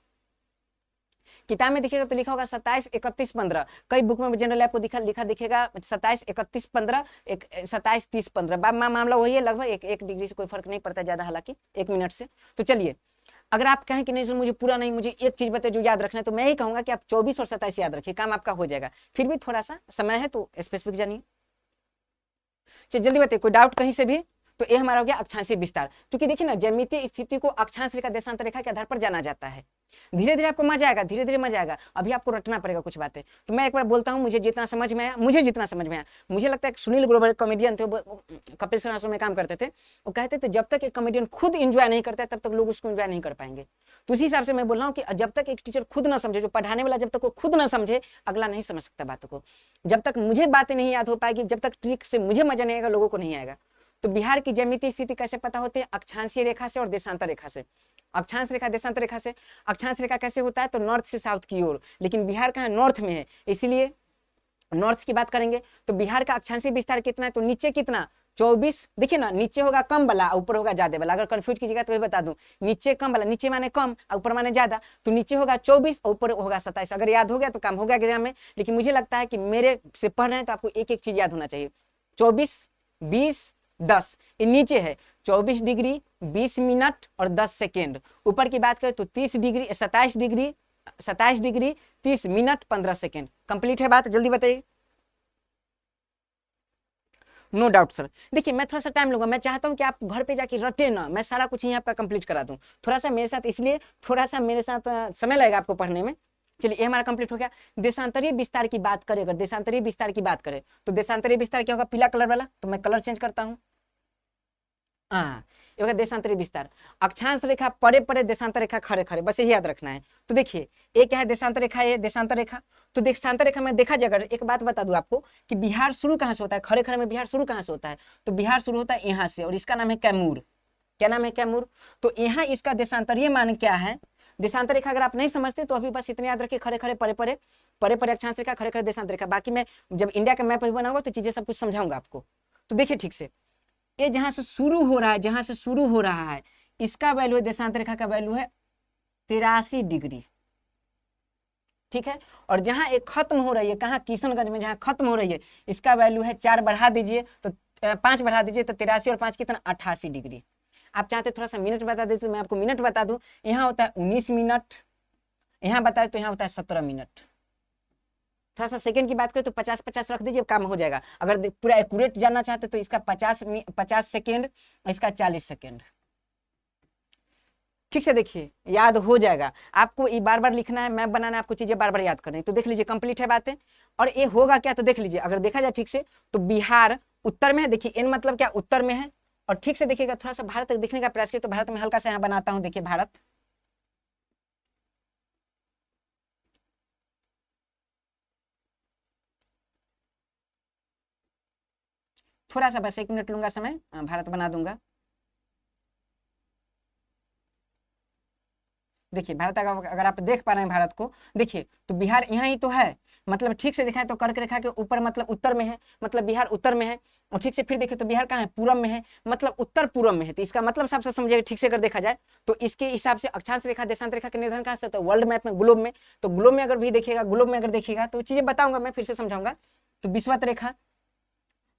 किताब में दिखेगा तो लिखा होगा 27 31 15। कई बुक में जनरल आपको लिखा दिखेगा 27 31 15, 27 30 15। मामला वही है, लगभग एक डिग्री से कोई फर्क नहीं पड़ता ज्यादा, हालांकि 1 मिनट से। तो चलिए अगर आप कहें कि नहीं सर मुझे पूरा नहीं, मुझे एक चीज बताए जो याद रखना है, तो मैं ही कहूंगा कि आप 24 और 27 याद रखिए, काम आपका हो जाएगा। फिर भी थोड़ा सा समय है तो स्पेसिफिक जानिए। चलिए जल्दी बताइए, कोई डाउट कहीं से भी। तो ये हमारा हो गया अक्षांशीय विस्तार। क्योंकि देखिए ना, ज्यामितीय स्थिति को अक्षांश रेखा देशांतर रेखा के आधार पर जाना जाता है। धीरे धीरे आपको मजा आएगा, धीरे धीरे मजा आएगा। अभी आपको रटना पड़ेगा कुछ बातें। तो मैं एक बार बोलता हूँ, मुझे जितना समझ में आया, मुझे लगता है सुनील ग्रोवर कॉमेडियन थे, कपिल शर्मा शो में काम करते थे। वो कहते थे जब तक एक कॉमेडियन खुद एंजॉय नहीं करता है तब तक लोग उसको एंजॉय नहीं कर पाएंगे। तो उसी हिसाब से मैं बोल रहा हूँ कि जब तक एक टीचर खुद ना समझे, जो पढ़ाने वाला जब तक वो खुद ना समझे, अगला नहीं समझ सकता बातों को। जब तक मुझे बातें नहीं याद हो पाएगी, जब तक ट्रिक से मुझे मजा नहीं आएगा, लोगों को नहीं आएगा। तो बिहार की ज्यामितीय स्थिति कैसे पता होती है, अक्षांशीय रेखा से और देशांतर रेखा से। अक्षांश रेखा देशांतर रेखा से। अक्षांश रेखा कैसे होता है, तो नॉर्थ से साउथ की ओर, लेकिन बिहार कहाँ नॉर्थ में है, इसलिए नॉर्थ की बात करेंगे। तो बिहार का अक्षांशीय विस्तार कितना है, तो नीचे कितना 24। देखिए ना, नीचे होगा कम वाला, ऊपर होगा ज्यादा वाला। अगर कंफ्यूज कीजिएगा तो बता दूं, नीचे कम वाला, नीचे माने कम, ऊपर माने ज्यादा। तो नीचे होगा 24, ऊपर होगा 27। अगर याद हो गया तो काम हो गया एग्जाम में। लेकिन मुझे लगता है कि मेरे से पढ़ रहे हैं तो आपको एक एक चीज याद होना चाहिए। 24 20 10 ये नीचे है, 24 डिग्री 20 मिनट और 10 सेकेंड। ऊपर की बात करें तो 30 degree 27 degree 30 minute 15 second. Complete है बात, जल्दी बताइए। No doubt sir. देखिए मैं थोड़ा सा टाइम लूंगा, मैं चाहता हूं कि आप घर पे जाके रटे ना, मैं सारा कुछ यहीं आपका कंप्लीट करा दूं। थोड़ा सा मेरे साथ, इसलिए थोड़ा सा मेरे साथ समय लगेगा आपको पढ़ने में। चलिए ये हमारा कंप्लीट हो गया। देशांतरीय विस्तार की बात करें, अगर देशांतरीय विस्तार की बात करें तो देशांतरीय विस्तार क्या होगा, पीला कलर वाला। तो मैं कलर चेंज करता हूँ। हाँ, ये होगा देशांतरीय विस्तार। अक्षांश रेखा परे परे, देशांतर रेखा खड़े खड़े, बस यही याद रखना है। तो देखिए ये क्या है, देशांतर रेखा, ये देशांतर रेखा। तो देशांतर रेखा में देखा जाए, अगर एक बात बता दूं आपको कि बिहार शुरू कहाँ से होता है, खड़े खड़े में बिहार शुरू कहाँ से होता है, तो बिहार शुरू होता है यहाँ से, और इसका नाम है कैमूर। क्या नाम है, कैमूर। तो यहाँ इसका देशांतरीय मान क्या है, देशांतर रेखा अगर आप नहीं समझते तो अभी बस इतने याद रखिए, खड़े खड़े परे परे, परे परे अक्षांश रेखा, खड़े खड़े देशांतर रेखा। बाकी मैं जब इंडिया का मैप बनाऊंगा तो चीजें सब कुछ समझाऊंगा आपको। तो देखिए ठीक से, ये जहां से शुरू हो रहा है, जहां से शुरू हो रहा है, इसका वैल्यू है, देशांतर रेखा का वैल्यू है 83 डिग्री। ठीक है। और जहां एक खत्म हो रही है, कहाँ, किशनगंज में जहां खत्म हो रही है, इसका वैल्यू है 4 बढ़ा दीजिए तो 5 बढ़ा दीजिए तो 83 और 5 कितना 88 डिग्री। आप चाहते थोड़ा सा मिनट बता दीजिए, मैं आपको मिनट बता दूं। यहाँ होता है 19 मिनट, यहाँ बताए तो यहाँ होता है 17 मिनट। थोड़ा सा सेकंड की बात करें तो 50-50 रख दीजिए, काम हो जाएगा। अगर पूरा एक्यूरेट जानना चाहते तो इसका 50 सेकेंड, इसका 40 सेकेंड। ठीक से देखिए, याद हो जाएगा। आपको ये बार बार लिखना है, मैप बनाना है, आपको चीजें बार बार याद करनी है। तो देख लीजिए कंप्लीट है बातें। और ये होगा क्या, तो देख लीजिए, अगर देखा जाए ठीक से तो बिहार उत्तर में है। देखिए एन मतलब क्या, उत्तर में है। और ठीक से देखिएगा, थोड़ा सा भारत तक देखने का प्रयास किया तो भारत में हल्का सा यहाँ बनाता हूँ। देखिए भारत, थोड़ा सा बस 1 मिनट लूंगा समय, भारत बना दूंगा। देखिए भारत अगर आप देख पा रहे हैं भारत को, देखिए तो बिहार यहाँ ही तो है। मतलब ठीक से दिखाए तो कर्क रेखा के ऊपर मतलब उत्तर में है, मतलब बिहार उत्तर में है। और ठीक से फिर देखिए तो बिहार कहाँ है, पूरब में है, मतलब उत्तर पूरब में है। तो इसका मतलब साफ साफ समझिएगा ठीक से अगर देखा जाए तो इसके हिसाब से अक्षांश रेखा देशांत रेखा के निर्धारण कहाँ से होता है, वर्ल्ड मैप में, ग्लोब में। तो ग्लोब में अगर भी देखिएगा, ग्लोब में अगर देखिएगा तो चीजें बताऊंगा मैं, फिर से समझाऊंगा। तो विषुवत रेखा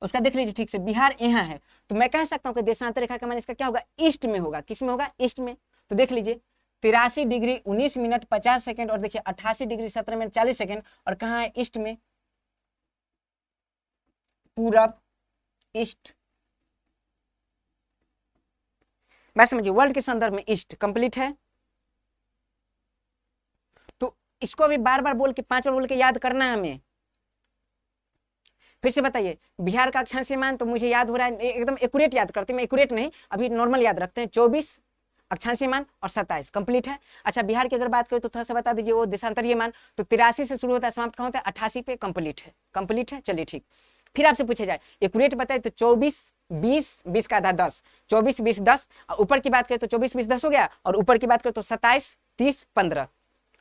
उसका देख लीजिए ठीक से, बिहार यहाँ है। तो मैं कह सकता हूँ कि देशांतर रेखा का मान इसका क्या होगा, ईस्ट में होगा। किस में होगा, ईस्ट में। तो देख लीजिए 83 डिग्री 19 मिनट 50 सेकंड, और देखिए 88 डिग्री 17 मिनट 40 सेकंड। और कहाँ है, ईस्ट में, पूरब, ईस्ट। बात समझिए, वर्ल्ड के संदर्भ में ईस्ट कंप्लीट है। तो इसको अभी बार बार बोल के 5 बार बोल के याद करना है हमें। फिर से बताइए, बिहार का अक्षांशीय मान तो मुझे याद हो रहा है, एकदम एक्यूरेट याद करते हैं। मैं एक्यूरेट नहीं, अभी नॉर्मल याद रखते हैं। 24 अक्षांशीय मान और 27 कंप्लीट है। अच्छा बिहार की अगर बात करें तो थोड़ा सा बता दीजिए, वो देशांतरीय मान तो 83 से शुरू होता है, समाप्त कहाँ होता है, 88 पे। कंप्लीट है, कंप्लीट है। चलिए ठीक। फिर आपसे पूछा जाए एक्यूरेट बताए तो 24 20 20 का आधा 10, 24 20 10। और ऊपर की बात करें तो 24 20 10 हो गया। और ऊपर की बात करें तो 27 30 15,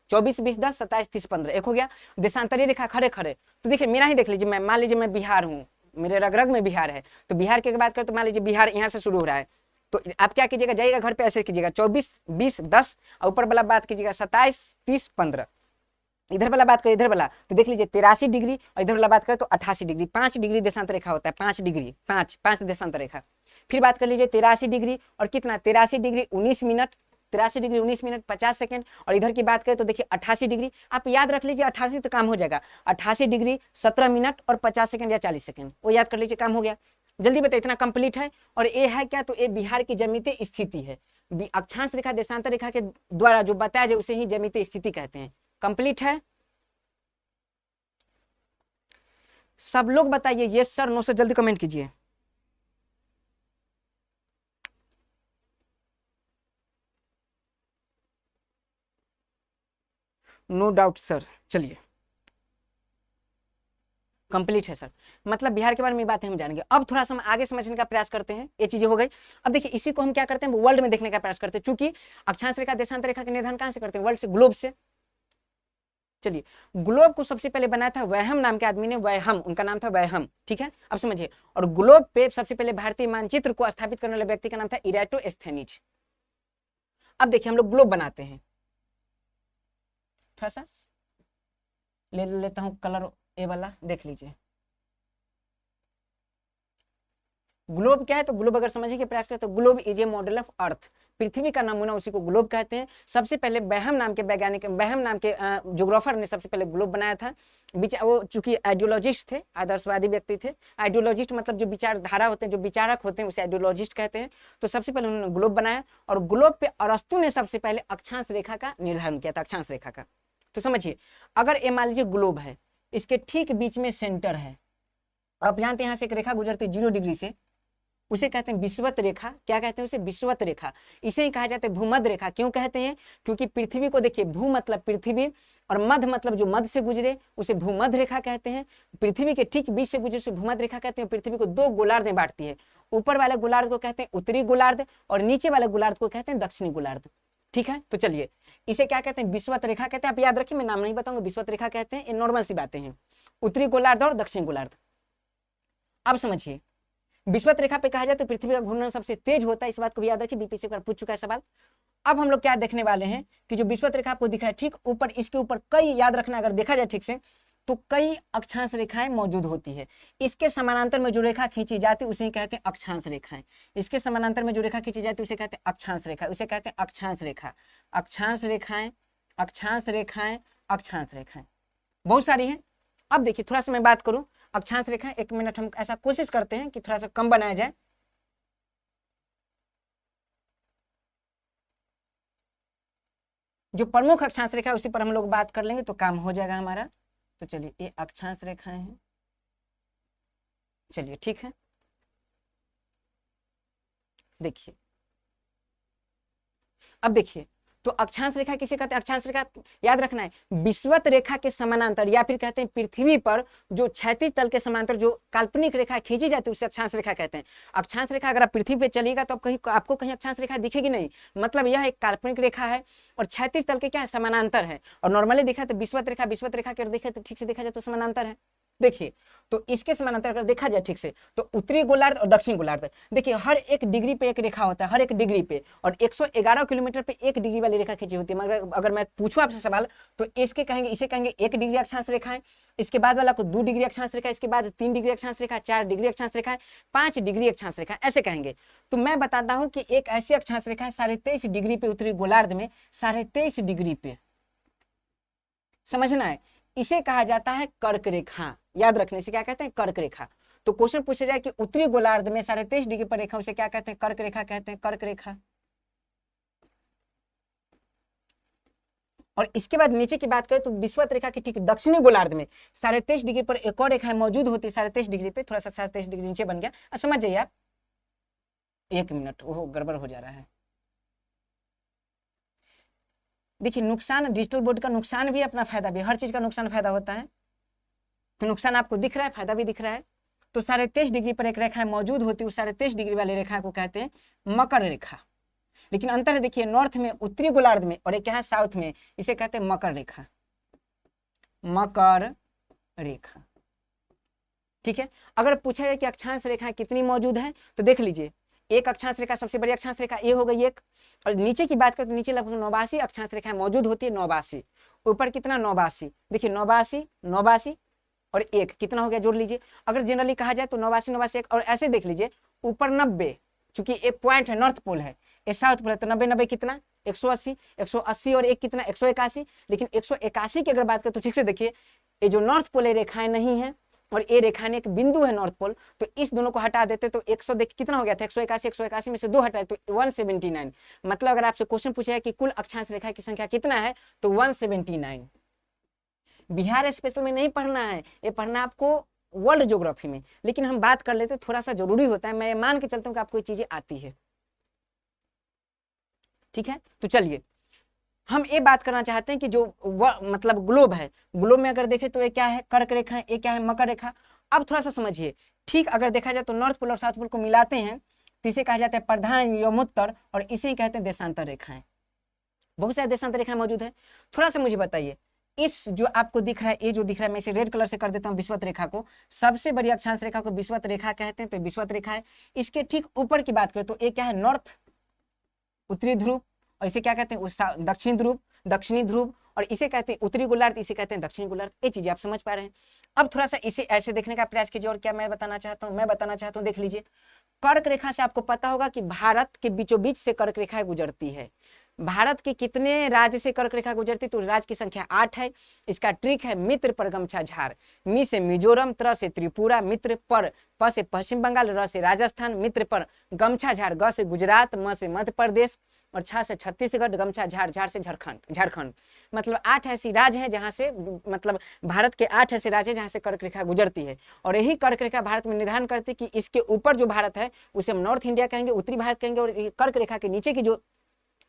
24 20 10 27 30 15 एक हो गया। देशांतरीय रेखा खड़े खड़े तो देखिए मेरा ही देख लीजिए, मैं मान लीजिए मैं बिहार हूँ, मेरे रग रग में बिहार है। तो बिहार की बात करें तो मान लीजिए बिहार यहाँ से शुरू हो रहा है। तो आप क्या कीजिएगा, जाइएगा घर पे, ऐसे कीजिएगा 24 20 10, और ऊपर वाला बात कीजिएगा 27 30 15। इधर वाला बात करें, इधर वाला तो देख लीजिए 83 डिग्री, और इधर वाला बात करें तो 88 डिग्री। 5 डिग्री देशांतर रेखा होता है, 5 डिग्री, 5 देशांतर रेखा। फिर बात कर लीजिए 83 डिग्री और कितना, 83 degree 19 minute, 83 degree 19 minute 50 second. और इधर की बात करें तो देखिए 88 डिग्री, आप याद रख लीजिए 88 तो काम हो जाएगा। 88 डिग्री 17 मिनट और 50 सेकंड या 40 सेकंड, वो याद कर लीजिए, काम हो गया। जल्दी बताइए, इतना कंप्लीट है। और ये है क्या, तो ये बिहार की ज्यामितीय स्थिति है। अक्षांश रेखा देशांतर रेखा के द्वारा जो बताया जाए उसे ही ज्यामितीय स्थिति कहते हैं। कंप्लीट है। सब लोग बताइए यस सर नो सर, जल्दी कमेंट कीजिए। No doubt sir. चलिए कंप्लीट है सर, मतलब बिहार के बारे में बातें हम जानेंगे। अब थोड़ा सा हम आगे समझने का प्रयास करते हैं, ये चीजें हो गई। अब देखिए इसी को हम क्या करते हैं, वर्ल्ड में देखने का प्रयास करते हैं। चूंकि अक्षांश रेखा देशांतर रेखा के निर्धारण कहां से करते हैं, वर्ल्ड से, ग्लोब से। चलिए, ग्लोब को सबसे पहले बनाया था वैहम नाम के आदमी ने, वैहम उनका नाम था, वैहम। ठीक है, अब समझिए। और ग्लोब पे सबसे पहले भारतीय मानचित्र को स्थापित करने वाले व्यक्ति का नाम था इराटोस्थेनीज। अब देखिए हम लोग ग्लोब बनाते हैं, थोड़ा सा ले लेता हूं कलर, ए वाला देख लीजिए। ग्लोब क्या है, तो ग्लोब अगर समझने के प्रयास करें तो globe is a model of earth, पृथ्वी का नमूना, उसी को ग्लोब कहते हैं। सबसे पहले बैहम नाम के वैज्ञानिक, बैहम नाम के ज्योग्राफर ने सबसे पहले ग्लोब बनाया था। वो चूंकि आइडियोलॉजिस्ट थे, आदर्शवादी व्यक्ति थे। आइडियोलॉजिस्ट मतलब जो विचारधारा होते हैं, जो विचारक होते हैं, उसे आइडियोलॉजिस्ट कहते हैं। तो सबसे पहले उन्होंने ग्लोब बनाया, और ग्लोब पे अरस्तु ने सबसे पहले अक्षांश रेखा का निर्धारण किया था, अक्षांश रेखा का। तो समझिए, अगर ये मान लीजिए ग्लोब है, इसके ठीक बीच में सेंटर है। आप जानते हैं यहाँ से एक रेखा गुजरती है 0 डिग्री से, उसे कहते हैं विषुवत रेखा। क्या कहते हैं उसे, विषुवत रेखा। इसे ही कहा जाता है भूमध्य रेखा। क्यों कहते हैं, क्योंकि पृथ्वी को देखिए, भू मतलब पृथ्वी, और मध्य मतलब जो मध्य से गुजरे उसे भूमध्य रेखा कहते हैं। पृथ्वी के ठीक बीच से गुजरे उसे भूमध्य रेखा कहते हैं। पृथ्वी को 2 गोलार्ध में बांटती है, ऊपर वाले गोलार्ध को कहते हैं उत्तरी गोलार्ध, और नीचे वाले गोलार्ध को कहते हैं दक्षिणी गोलार्ध। ठीक है, तो चलिए इसे क्या कहते हैं, विषुवत रेखा कहते हैं। आप याद रखिए, मैं नाम नहीं बताऊंगा, विषुवत रेखा कहते हैं। ये नॉर्मल सी बातें हैं, उत्तरी गोलार्ध और दक्षिणी गोलार्ध। अब समझिए, विषुवत रेखा पे कहा जाए तो पृथ्वी का घूर्णन सबसे तेज होता है, इस बात को भी याद रखिए, बीपीएससी पर पूछ चुका है सवाल। अब हम लोग क्या देखने वाले हैं कि जो विषुवत रेखा आपको दिख रहा है ठीक ऊपर, इसके ऊपर कई, याद रखना अगर देखा जाए ठीक से तो कई अक्षांश रेखाएं मौजूद होती है। इसके समानांतर में जो रेखा खींची जाती है उसे कहते हैं अक्षांश रेखाएं। इसके समानांतर में जो रेखा खींची जाती है उसे कहते हैं अक्षांश रेखा, उसे कहते हैं अक्षांश रेखा। अक्षांश रेखाएं, अक्षांश रेखाएं, अक्षांश रेखाएं बहुत सारी हैं। अब देखिए थोड़ा सा मैं बात करूं अक्षांश रेखा, 1 मिनट हम ऐसा कोशिश करते हैं कि थोड़ा सा कम बनाया जाए। जो प्रमुख अक्षांश रेखा है उसी पर हम लोग बात कर लेंगे तो काम हो जाएगा हमारा। तो चलिए ये अक्षांश रेखाएं हैं, चलिए ठीक है। देखिए अब देखिए तो अक्षांश रेखा किसे कहते हैं? अक्षांश रेखा याद रखना है विषुवत रेखा के समानांतर, या फिर कहते हैं पृथ्वी पर जो क्षैतिज तल के समांतर जो काल्पनिक रेखा खींची जाती है उसे अक्षांश रेखा कहते हैं। अक्षांश रेखा अगर आप पृथ्वी पे चलिएगा तो आपको कहीं अक्षांश रेखा दिखेगी नहीं, मतलब यह एक काल्पनिक रेखा है और क्षैतिज तल के क्या है, समानांतर है। और नॉर्मली देखा तो विषुवत रेखा के देखे तो ठीक से देखा जाए तो समानांतर है। देखिए तो इसके समानांतर अगर देखा जाए ठीक से तो उत्तरी गोलार्ध और दक्षिण गोलार्ध, देखिए हर एक डिग्री पे एक रेखा होता है, हर एक डिग्री पे, और 111 किलोमीटर पे 1 डिग्री वाली रेखा खींची होती है। मगर अगर मैं पूछूं आपसे सवाल तो इसके कहेंगे, इसे कहेंगे 1 डिग्री अक्षांश रेखा है, इसके बाद वाला को 2 डिग्री अक्षांश रेखा, इसके बाद 3 डिग्री अक्षांश रेखा, 4 डिग्री अक्षांश रेखा, 5 डिग्री अक्षांश रेखा, ऐसे कहेंगे। तो मैं बताता हूं कि एक ऐसी अक्षांश रेखा है 23.5 डिग्री पे उत्तरी गोलार्ध में, 23.5 डिग्री पे, समझना है, इसे कहा जाता है कर्क रेखा। याद रखने से क्या कहते हैं, कर्क रेखा। तो क्वेश्चन पूछा जाए कि उत्तरी गोलार्ध में 23.5 डिग्री पर रेखा, उसे क्या कहते हैं, कर्क रेखा कहते हैं, कर्क रेखा। और इसके बाद नीचे की बात करें तो विषुवत रेखा के ठीक दक्षिणी गोलार्ध में 23.5 डिग्री पर एक और रेखा मौजूद होती है, 23.5 डिग्री पे, थोड़ा सा 23.5 डिग्री नीचे बन गया, समझ जाइए आप। 1 मिनट, वो गड़बड़ हो जा रहा है। देखिए नुकसान, डिजिटल बोर्ड का नुकसान भी अपना फायदा भी, हर चीज का नुकसान फायदा होता है। तो नुकसान आपको दिख रहा है, फायदा भी दिख रहा है। तो 23.5 डिग्री पर एक रेखा मौजूद होती है, उस 23.5 डिग्री वाली रेखा को कहते हैं मकर रेखा। लेकिन अंतर है देखिए, नॉर्थ में उत्तरी गोलार्ध में और एक क्या है साउथ में, इसे कहते हैं मकर रेखा, मकर रेखा। ठीक है, अगर पूछा जाए कि अक्षांश रेखा कितनी मौजूद है तो देख लीजिए, एक अक्षांश रेखा सबसे बड़ी अक्षांश रेखा ये हो गई एक, और नीचे की बात करें तो नीचे लगभग 89 अक्षांश रेखा मौजूद होती है, 89, ऊपर कितना 89, देखिए 89, 89 और 1 कितना हो गया, जोड़ लीजिए। अगर जनरली कहा जाए तो 89, 89, 1, और ऐसे देख लीजिए ऊपर 90, चूंकि एक पॉइंट है, नॉर्थ पोल है, ये साउथ पोल है, तो 90, 90 कितना 180, 180 और 1 कितना 181। लेकिन 181 की अगर बात करें तो ठीक से देखिए, ये जो नॉर्थ पोल रेखाएं नहीं है और ये रेखा ने एक बिंदु है नॉर्थ पोल, तो इस दोनों को हटा देते तो 100 देख कितना हो गया था, 181, 181 में से 2 हटाए तो 179। मतलब अगर आपसे क्वेश्चन पूछा है कि कुल अक्षांश रेखा की संख्या कितना है तो 179। बिहार स्पेशल में नहीं पढ़ना है, ये पढ़ना आपको वर्ल्ड ज्योग्राफी में। लेकिन हम बात कर लेते थोड़ा सा जरूरी होता है, मैं मान के चलता हूँ कि आपको ये चीजें आती है। ठीक है, तो चलिए हम ये बात करना चाहते हैं कि जो मतलब ग्लोब है, ग्लोब में अगर देखें तो ये क्या है, कर्क रेखा है, ये क्या है, मकर रेखा। अब थोड़ा सा समझिए, ठीक अगर देखा जाए तो नॉर्थ पोल और साउथ पोल को मिलाते हैं तो इसे कहा जाता है प्रधान यमोत्तर, और इसे कहते हैं देशांतर रेखाएं। बहुत सारे देशांतर रेखाएं मौजूद है। थोड़ा सा मुझे बताइए, इस जो आपको दिख रहा है, ये जो दिख रहा है, मैं इसे रेड कलर से कर देता हूँ, विषुवत रेखा को, सबसे बड़ी अक्षांश रेखा को विषुवत रेखा कहते हैं, तो विषुवत रेखा है। इसके ठीक ऊपर की बात करें तो ये क्या है, नॉर्थ, उत्तरी ध्रुव, और इसे क्या कहते हैं दक्षिण ध्रुव, दक्षिणी ध्रुव, और इसे कहते हैं उत्तरी गोलार्ध, इसे कहते हैं दक्षिणी गोलार्ध। ये चीजें आप समझ पा रहे हैं। अब थोड़ा सा इसे ऐसे देखने का प्रयास कीजिए, और क्या मैं बताना चाहता हूँ, देख लीजिए, कर्क रेखा से आपको पता होगा कि भारत के बीचों बीच से कर्क रेखा गुजरती है। भारत के कितने राज्य से कर्क रेखा गुजरती, तो राज्य की संख्या 8 है। इसका ट्रिक है मित्र पर गमछा झार, मी से मिजोरम, त्र से त्रिपुरा, मित्र पर, प से पश्चिम बंगाल, र से राजस्थान, मित्र पर गमछा झार, ग से गुजरात, म से मध्य प्रदेश, और छ से छत्तीसगढ़, गमछा झार, झार से झारखंड। मतलब 8 ऐसी राज्य हैं जहां से, मतलब भारत के 8 ऐसे राज्य हैं जहां से कर्क रेखा गुजरती है। और यही कर्क रेखा भारत में निर्धारण करती है कि इसके ऊपर जो भारत है उसे हम नॉर्थ इंडिया कहेंगे, उत्तरी भारत कहेंगे, और कर्क रेखा के नीचे की जो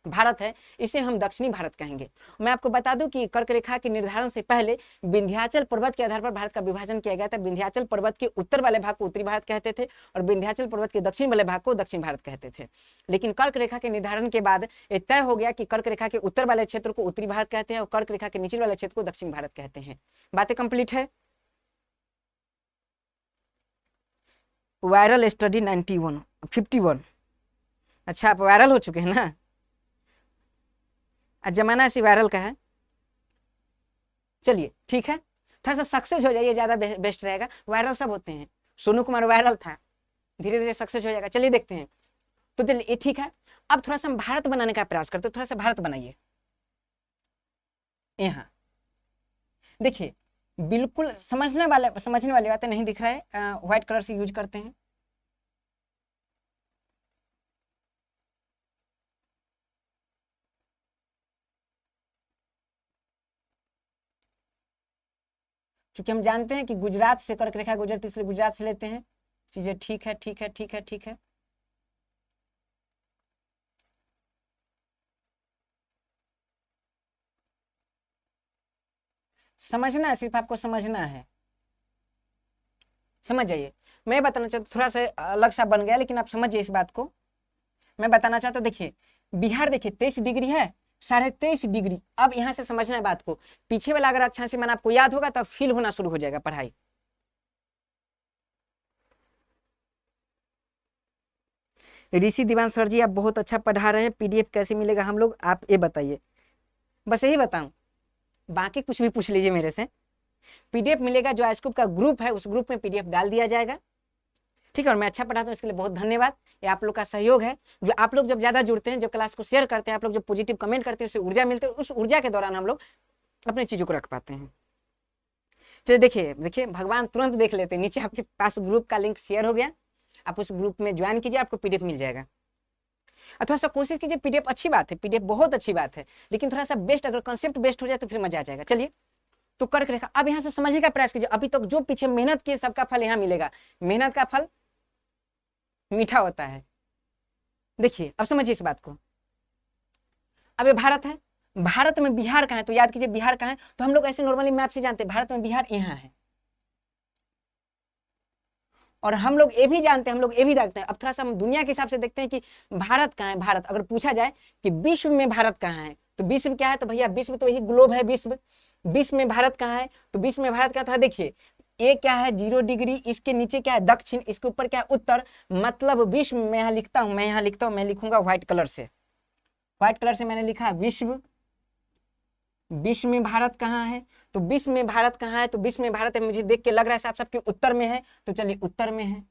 भारत है इसे हम दक्षिणी भारत कहेंगे। मैं आपको बता दूं कि कर्क रेखा के निर्धारण से पहले विंध्याचल पर्वत के आधार पर भारत का विभाजन किया गया था। विंध्याचल पर्वत के उत्तर वाले भाग को उत्तरी भारत कहते थे और विंध्याचल पर्वत के दक्षिण वाले भाग को दक्षिण भारत कहते थे। लेकिन कर्क रेखा के निर्धारण के बाद यह तय हो गया कि कर्क रेखा के उत्तर वाले क्षेत्र को उत्तरी भारत कहते हैं और कर्क रेखा के नीचे वाले क्षेत्र को दक्षिण भारत कहते हैं। बातें कंप्लीट है। Viral study 51। अच्छा, आप वायरल हो चुके हैं ना, जमाना ऐसी वायरल का है। चलिए ठीक है, थोड़ा सा सक्सेस हो जाइए, ज्यादा बेस्ट रहेगा। वायरल सब होते हैं, सोनू कुमार वायरल था, धीरे धीरे सक्सेस हो जाएगा। चलिए देखते हैं। तो चलिए ठीक है, अब थोड़ा सा हम भारत बनाने का प्रयास करते, थोड़ा सा भारत बनाइए। यहाँ देखिए, बिल्कुल समझने वाली बातें नहीं दिख रहा है, व्हाइट कलर से यूज करते हैं। क्योंकि हम जानते हैं कि गुजरात से कर्क रेखा गुजरती, इसलिए गुजरात से लेते हैं। चीजें ठीक है, ठीक है, ठीक है, ठीक है। समझना है, सिर्फ आपको समझना है, समझ जाइए। मैं बताना चाहता हूँ, थोड़ा सा अलग सा बन गया, लेकिन आप समझिए इस बात को। मैं बताना चाहता हूँ, देखिए बिहार देखिए 23 डिग्री है, 23.5 डिग्री। अब यहाँ से समझना है बात को, पीछे वाला अगर अक्षांश मान आपको याद होगा तब फील होना शुरू हो जाएगा पढ़ाई। ऋषि दीवान सर जी आप बहुत अच्छा पढ़ा रहे हैं, पीडीएफ कैसे मिलेगा हम लोग, आप ये बताइए, बस यही बताऊं, बाकी कुछ भी पूछ लीजिए मेरे से। पीडीएफ मिलेगा, जो आइस्कूप का ग्रुप है उस ग्रुप में पीडीएफ डाल दिया जाएगा, ठीक है। और मैं अच्छा पढ़ाता हूँ, इसके लिए बहुत धन्यवाद, ये आप लोग का सहयोग है। जो आप लोग जब ज्यादा जुड़ते हैं, जब क्लास को शेयर करते हैं, आप लोग जब पॉजिटिव कमेंट करते हैं, उससे ऊर्जा मिलती है, उस ऊर्जा के दौरान हम लोग अपनी चीजों को रख पाते हैं। चलिए देखिए देखिए, भगवान तुरंत देख लेते हैं, नीचे आपके पास ग्रुप का लिंक शेयर हो गया, आप उस ग्रुप में ज्वाइन कीजिए, आपको पीडीएफ मिल जाएगा। थोड़ा सा कोशिश कीजिए, पीडीएफ अच्छी बात है, पीडीएफ बहुत अच्छी बात है, लेकिन थोड़ा सा बेस्ट, अगर कॉन्सेप्ट बेस्ट हो जाए तो फिर मजा आ जाएगा। चलिए, तो कर्क रेखा, अब यहाँ से समझने का प्रयास कीजिए। अभी तक जो पीछे मेहनत किए सबका फल यहाँ मिलेगा, मेहनत का फल मीठा होता है। देखिए अब समझिए इस बात को। अब ये भारत है, भारत में बिहार कहाँ है, तो याद कीजिए बिहार कहाँ है, तो हम लोग ऐसे नॉर्मली मैप से जानते हैं भारत में बिहार यहाँ है। और हम लोग ये भी जानते हैं, हम लोग ये भी देखते हैं, अब थोड़ा सा हम दुनिया के हिसाब से देखते हैं कि भारत कहाँ है। भारत अगर पूछा जाए कि विश्व में भारत कहाँ है, तो विश्व क्या है, तो भैया विश्व तो यही ग्लोब है, विश्व। विश्व में भारत कहाँ है, तो विश्व में भारत क्या था, देखिए ये क्या है 0 डिग्री, इसके नीचे क्या है दक्षिण, इसके ऊपर क्या है उत्तर, मतलब विश्व में यहाँ लिखता हूँ, मैं लिखूंगा व्हाइट कलर से, व्हाइट कलर से मैंने लिखा विश्व। विश्व में भारत कहाँ है, तो विश्व में भारत कहाँ है, तो विश्व में भारत है, मुझे देख के लग रहा है साहब सबके उत्तर में है, तो चलिए उत्तर में है।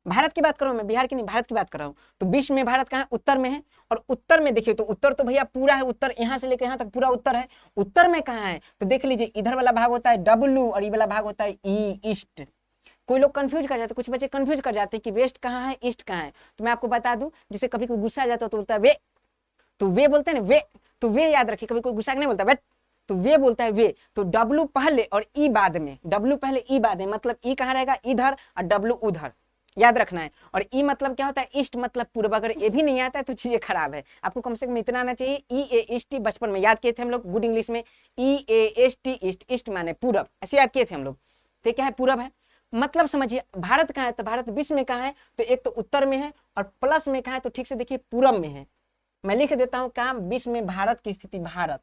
भारत की बात कर रहा हूं मैं, बिहार की नहीं, भारत की बात कर रहा हूं। तो विश्व में भारत कहाँ है, उत्तर में है। और उत्तर में देखिए, तो उत्तर तो भैया पूरा है, उत्तर यहाँ से लेकर यहाँ तक पूरा उत्तर है। उत्तर में कहाँ है, तो देख लीजिए इधर वाला भाग होता है डब्लू और ये वाला भाग होता है ई, ईस्ट। कोई लोग कंफ्यूज कर जाते, कुछ बच्चे कंफ्यूज कर जाते हैं कि वेस्ट कहाँ है ईस्ट कहाँ है। तो मैं आपको बता दूं, जिसे कभी कोई गुस्सा आ जाता है तो बोलता है वे, तो वे बोलते हैं ना वे, तो वे याद रखिए, कभी कोई गुस्सा नहीं बोलता वेट, तो वे बोलता है वे। तो डब्लू पहले और ई बाद में, डब्लू पहले ई बाद में, मतलब ई कहाँ रहेगा इधर और डब्लू उधर, याद रखना है। और ई मतलब क्या होता है ईस्ट, मतलब पूर्व। अगर ये भी नहीं आता है तो चीजें खराब है, आपको कम से कम इतना आना चाहिए। ई ए एस टी बचपन में याद किए थे हम लोग गुड इंग्लिश में, E A S T east, east माने पूरब, ऐसे याद किए थे हम लोग। तो क्या है पूरब है, मतलब समझिए भारत कहाँ है, तो भारत विश्व में कहाँ है, तो एक तो उत्तर में है और प्लस में कहाँ है, तो ठीक से देखिए पूरब में है। मैं लिख देता हूं कहाँ विश्व में भारत की स्थिति, भारत।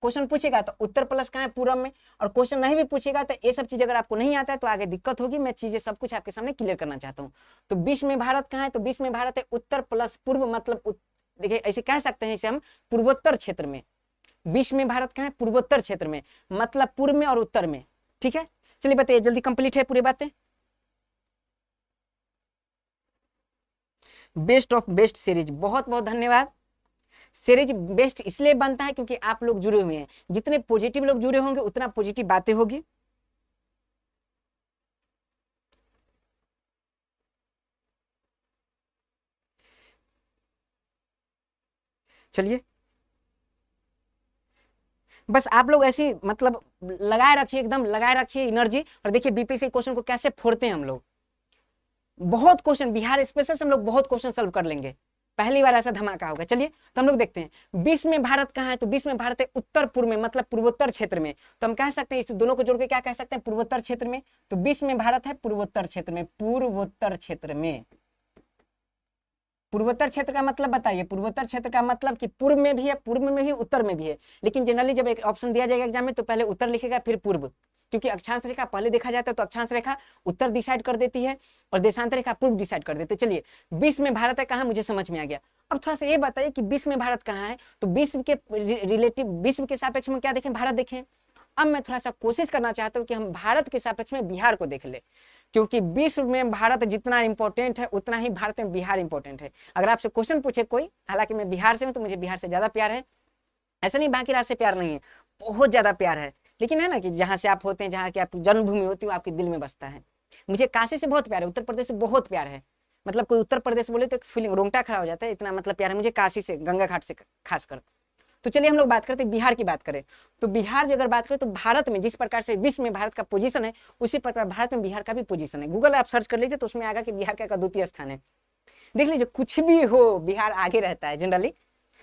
क्वेश्चन पूछेगा तो उत्तर प्लस कहाँ है, पूरब में। और क्वेश्चन नहीं भी पूछेगा तो ये सब चीज अगर आपको नहीं आता है तो आगे दिक्कत होगी, मैं चीजें सब कुछ आपके सामने क्लियर करना चाहता हूँ। तो विश्व में भारत कहाँ है, तो विश्व में भारत है उत्तर प्लस पूर्व, मतलब देखिए ऐसे कह सकते हैं इसे हम पूर्वोत्तर क्षेत्र में। विश्व में भारत कहाँ है, पूर्वोत्तर क्षेत्र में, मतलब पूर्व में और उत्तर में, ठीक है। चलिए बताइए, जल्दी कंप्लीट है पूरी बातें। बेस्ट ऑफ बेस्ट सीरीज, बहुत बहुत धन्यवाद। सीरीज बेस्ट इसलिए बनता है क्योंकि आप लोग जुड़े हुए हैं, जितने पॉजिटिव लोग जुड़े होंगे उतना पॉजिटिव बातें होगी। चलिए बस आप लोग ऐसी मतलब लगाए रखिए, एकदम लगाए रखिए एनर्जी। और देखिए बीपीएससी क्वेश्चन को कैसे फोड़ते हैं हम लोग, बहुत क्वेश्चन बिहार स्पेशल से हम लोग बहुत क्वेश्चन सॉल्व कर लेंगे, पहली बार ऐसा धमाका होगा। चलिए तो हम लोग देखते हैं विश्व में भारत कहाँ है, तो विश्व में भारत है उत्तर पूर्व में, मतलब पूर्वोत्तर क्षेत्र में। तो हम कह सकते हैं इस दोनों को जोड़ के क्या कह सकते हैं, पूर्वोत्तर क्षेत्र में। तो विश्व में भारत है पूर्वोत्तर क्षेत्र में, पूर्वोत्तर क्षेत्र में। पूर्वोत्तर क्षेत्र का मतलब बताइए, पूर्वोत्तर क्षेत्र का मतलब कि पूर्व में भी है, पूर्व में भी, उत्तर में भी है। लेकिन जनरली जब एक ऑप्शन दिया जाएगा एग्जाम में तो पहले उत्तर लिखेगा फिर पूर्व, क्योंकि अक्षांश रेखा पहले देखा जाता है तो अक्षांश रेखा उत्तर डिसाइड कर देती है और देशांतर रेखा पूर्व डिसाइड कर देते। चलिए विश्व में भारत है कहाँ, मुझे समझ में आ गया। अब थोड़ा सा ये बताइए कि विश्व में भारत कहाँ है, तो विश्व के रिलेटिव, विश्व के सापेक्ष में क्या देखें, भारत देखें। अब मैं थोड़ा सा कोशिश करना चाहता हूँ कि हम भारत के सापेक्ष में बिहार को देख ले, क्योंकि विश्व में भारत जितना इंपॉर्टेंट है उतना ही भारत में बिहार इंपॉर्टेंट है। अगर आपसे क्वेश्चन पूछे कोई, हालांकि मैं बिहार से हूं तो मुझे बिहार से ज्यादा प्यार है, ऐसा नहीं बाकी राज्य से प्यार नहीं है, बहुत ज्यादा प्यार है, लेकिन है ना कि जहाँ से आप होते हैं, जहाँ की आपकी जन्मभूमि होती है, वो आपके दिल में बसता है। मुझे काशी से बहुत प्यार है, उत्तर प्रदेश से बहुत प्यार है। मतलब कोई उत्तर प्रदेश बोले तो एक फीलिंग रोंगटा खड़ा हो जाता है, इतना मतलब प्यार है मुझे काशी से, गंगा घाट से खासकर। तो चलिए हम लोग बात करते हैं बिहार की बात करें। तो बिहार की अगर बात करें तो भारत में जिस प्रकार से विश्व में भारत का पोजीशन है, उसी प्रकार भारत में बिहार का भी पोजीशन है। गूगल आप सर्च कर लीजिए तो उसमें आएगा कि बिहार का द्वितीय स्थान है। देख लीजिए, कुछ भी हो बिहार आगे रहता है जनरली।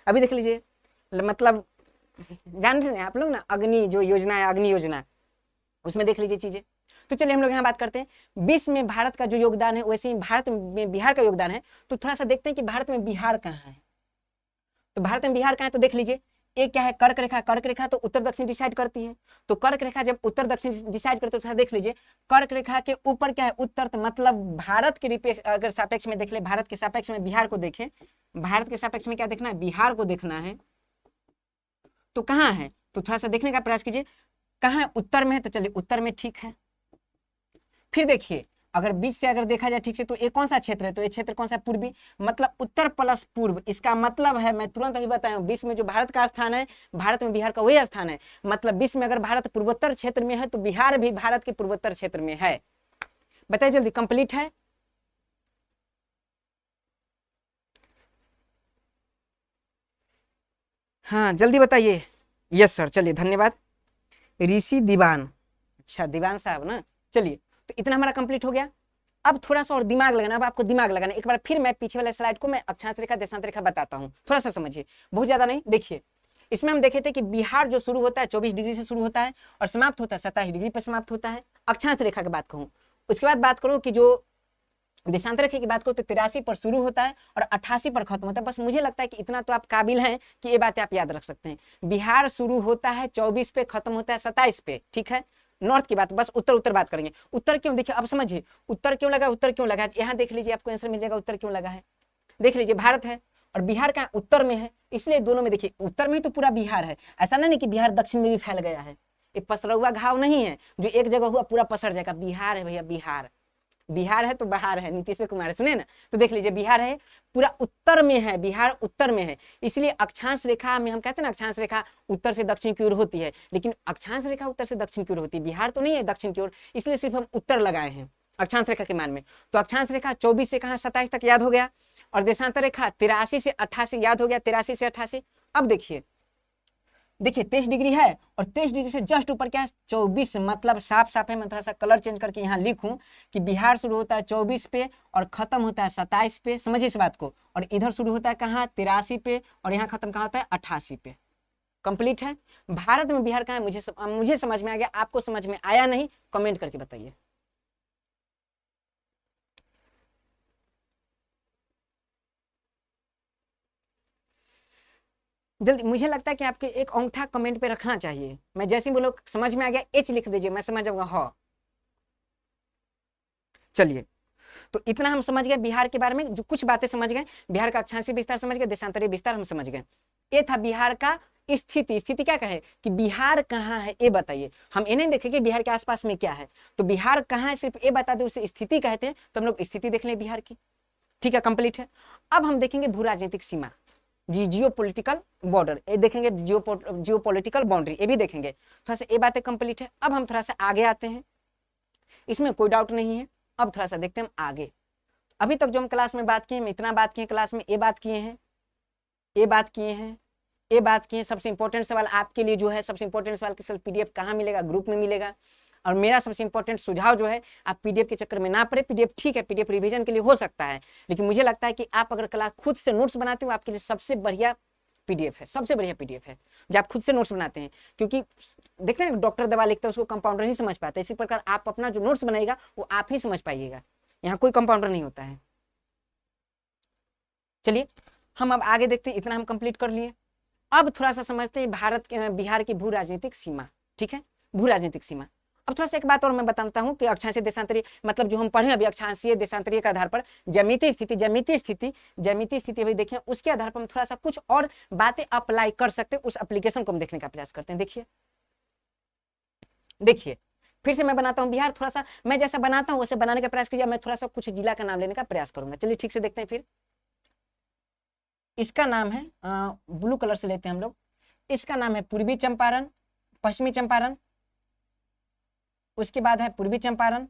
अभी देख लीजिए, मतलब जान रहे हैं आप लोग ना, अग्नि जो योजना है, अग्नि योजना, उसमें देख लीजिए चीजें। तो चलिए हम लोग यहाँ बात करते हैं विश्व में भारत का जो योगदान है, वैसे ही भारत में बिहार का योगदान है। तो थोड़ा सा देखते हैं कि भारत में बिहार कहाँ है। तो भारत में बिहार कहाँ है, तो देख लीजिए, एक क्या है, कर्क रेखा। कर्क रेखा तो उत्तर दक्षिण डिसाइड करती है। तो कर्क रेखा जब उत्तर दक्षिण डिसाइड करते हो तो देख लीजिए, कर्क रेखा के ऊपर क्या है, उत्तर। तो मतलब भारत के अगर सापेक्ष में देख ले, भारत के सापेक्ष में बिहार को देखें, भारत के सापेक्ष में क्या देखना है, बिहार को देखना है। तो कहाँ है, तो थोड़ा सा देखने का प्रयास कीजिए, कहाँ है, उत्तर में है। तो चलिए उत्तर में ठीक है। फिर देखिए, अगर बीच से अगर देखा जाए ठीक से, तो ये कौन सा क्षेत्र है, तो ये क्षेत्र कौन सा, पूर्वी, मतलब उत्तर प्लस पूर्व। इसका मतलब है, मैं तुरंत अभी बताया हूं, विश्व में जो भारत का स्थान है, भारत में बिहार का वही स्थान है। मतलब विश्व में अगर भारत पूर्वोत्तर क्षेत्र में है, तो बिहार भी भारत के पूर्वोत्तर क्षेत्र में है। बताइए जल्दी, कंप्लीट है? हाँ जल्दी बताइए। यस सर, चलिए धन्यवाद। ऋषि दीवान, अच्छा दीवान साहब ना। चलिए, तो इतना हमारा कंप्लीट हो गया। अब थोड़ा सा और दिमाग लगाना, अब आपको दिमाग लगाना। एक बार फिर मैं पीछे वाले स्लाइड को मैं अक्षांश रेखा देशांतर रेखा बताता हूँ, थोड़ा सा समझिए, बहुत ज्यादा नहीं। देखिए, इसमें हम देखे थे कि बिहार जो शुरू होता है 24 डिग्री से शुरू होता है और समाप्त होता है 27 डिग्री पर समाप्त होता है, अक्षांश रेखा की बात कहूँ। उसके बाद बात करूँ कि जो देशांतर रेखा की बात करो तो 83 पर शुरू होता है और 88 पर खत्म होता है। बस मुझे लगता है कि इतना तो आप काबिल हैं कि ये बातें आप याद रख सकते हैं। बिहार शुरू होता है 24 पे, खत्म होता है 27 पे, ठीक है। नॉर्थ की बात, बस उत्तर उत्तर बात करेंगे। उत्तर क्यों, देखिए अब समझिए, उत्तर क्यों लगा, उत्तर क्यों लगा है, यहाँ देख लीजिए, आपको आंसर मिल जाएगा उत्तर क्यों लगा है। देख लीजिए, भारत है और बिहार का उत्तर में है, इसलिए दोनों में देखिए, उत्तर में ही तो पूरा बिहार है। ऐसा नहीं कि बिहार दक्षिण में भी फैल गया है, ये पसरा हुआ घाव नहीं है जो एक जगह हुआ पूरा पसर जाएगा। बिहार है भैया, बिहार, बिहार है तो बाहर है, नीतीश कुमार सुने ना। तो देख लीजिए, बिहार है, पूरा उत्तर में है, बिहार उत्तर में है। इसलिए अक्षांश रेखा में हम कहते हैं ना, अक्षांश रेखा उत्तर से दक्षिण की ओर होती है, लेकिन अक्षांश रेखा उत्तर से दक्षिण की ओर होती है, बिहार तो नहीं है दक्षिण की ओर, इसलिए सिर्फ हम उत्तर लगाए हैं अक्षांश रेखा के मान में। तो अक्षांश रेखा 24 से कहा 27 तक याद हो गया, और देशांतर रेखा 83 से 88 याद हो गया, 83 से 88। अब देखिए, देखिए 23 डिग्री है और 23 डिग्री से जस्ट ऊपर क्या है, 24, मतलब साफ साफ है। मैं थोड़ा सा कलर चेंज करके यहाँ लिखूं कि बिहार शुरू होता है 24 पे और खत्म होता है 27 पे, समझिए इस बात को। और इधर शुरू होता है कहाँ, 83 पे, और यहाँ खत्म कहाँ होता है, 88 पे। कंप्लीट है। भारत में बिहार कहाँ है, मुझे समझ में आ गया, आपको समझ में आया नहीं, कमेंट करके बताइए। जल्दी, मुझे लगता है कि आपके एक अंगूठा कमेंट पे रखना चाहिए। मैं जैसे ही बोलो समझ में आ गया, एच लिख दीजिए, मैं समझ जाऊंगा। हाँ चलिए, तो इतना हम समझ गए बिहार के बारे में, जो कुछ बातें समझ गए, बिहार का अक्षांशीय विस्तार समझ गए, देशांतरीय विस्तार हम समझ गए। ये था बिहार का स्थिति। स्थिति क्या कहे कि बिहार कहाँ है ये बताइए। हम ये नहीं देखें कि बिहार के आसपास में क्या है, तो बिहार कहाँ है सिर्फ ये बता दे, उसे स्थिति कहते हैं। तो हम लोग स्थिति देख लें बिहार की, ठीक है, कंप्लीट है। अब हम देखेंगे भू राजनीतिक सीमा, जी जियो पोलिटिकल बॉर्डर, ये देखेंगे, जियो पोलिटिकल बाउंड्री, ये भी देखेंगे। थोड़ा सा ये बातें कंप्लीट है। अब हम थोड़ा सा आगे आते हैं, इसमें कोई डाउट नहीं है। अब थोड़ा सा देखते हैं हम आगे। अभी तक जो हम क्लास में बात किए, हम इतना बात किए क्लास में, ये बात किए हैं, ये बात किए हैं, ये बात किए। सबसे इंपॉर्टेंट सवाल आपके लिए जो है, सबसे इंपॉर्टेंट सवाल कि पीडीएफ कहाँ मिलेगा, ग्रुप में मिलेगा। और मेरा सबसे इंपॉर्टेंट सुझाव जो है, आप पीडीएफ के चक्कर में ना पड़े। पीडीएफ ठीक है, पीडीएफ रिवीजन के लिए हो सकता है, लेकिन मुझे लगता है कि आप अगर क्लास खुद से नोट्स बनाते हो, आपके लिए सबसे बढ़िया पीडीएफ है, सबसे बढ़िया पीडीएफ है जो आप खुद से नोट्स बनाते हैं। क्योंकि देखते हैं डॉक्टर दवा लिखता है, उसको कंपाउंडर नहीं समझ पाता, इसी प्रकार आप अपना जो नोट्स बनाएगा वो आप ही समझ पाइएगा, यहाँ कोई कंपाउंडर नहीं होता है। चलिए हम अब आगे देखते हैं, इतना हम कंप्लीट कर लिए। अब थोड़ा सा समझते हैं भारत के, बिहार की भू राजनीतिक सीमा, ठीक है, भू राजनीतिक सीमा। अब थोड़ा सा एक बात और मैं बताता हूँ कि अक्षांशीय देशांतरीय, मतलब जो हम पढ़े अभी अक्षांशीय देशांतरीय के आधार पर ज्यामितीय स्थिति, ज्यामितीय स्थिति अभी देखें, उसके आधार पर हम थोड़ा सा कुछ और बातें अप्लाई कर सकते हैं। उस एप्लीकेशन को हम देखने का प्रयास करते हैं। देखिए देखिए, फिर से मैं बनाता हूँ बिहार, थोड़ा सा मैं जैसा बनाता हूँ वैसे बनाने का प्रयास कीजिए। मैं थोड़ा सा कुछ जिला का नाम लेने का प्रयास करूंगा। चलिए ठीक से देखते हैं। फिर इसका नाम है, ब्लू कलर से लेते हैं हम लोग, इसका नाम है पूर्वी चंपारण, पश्चिमी चंपारण, उसके बाद है पूर्वी चंपारण।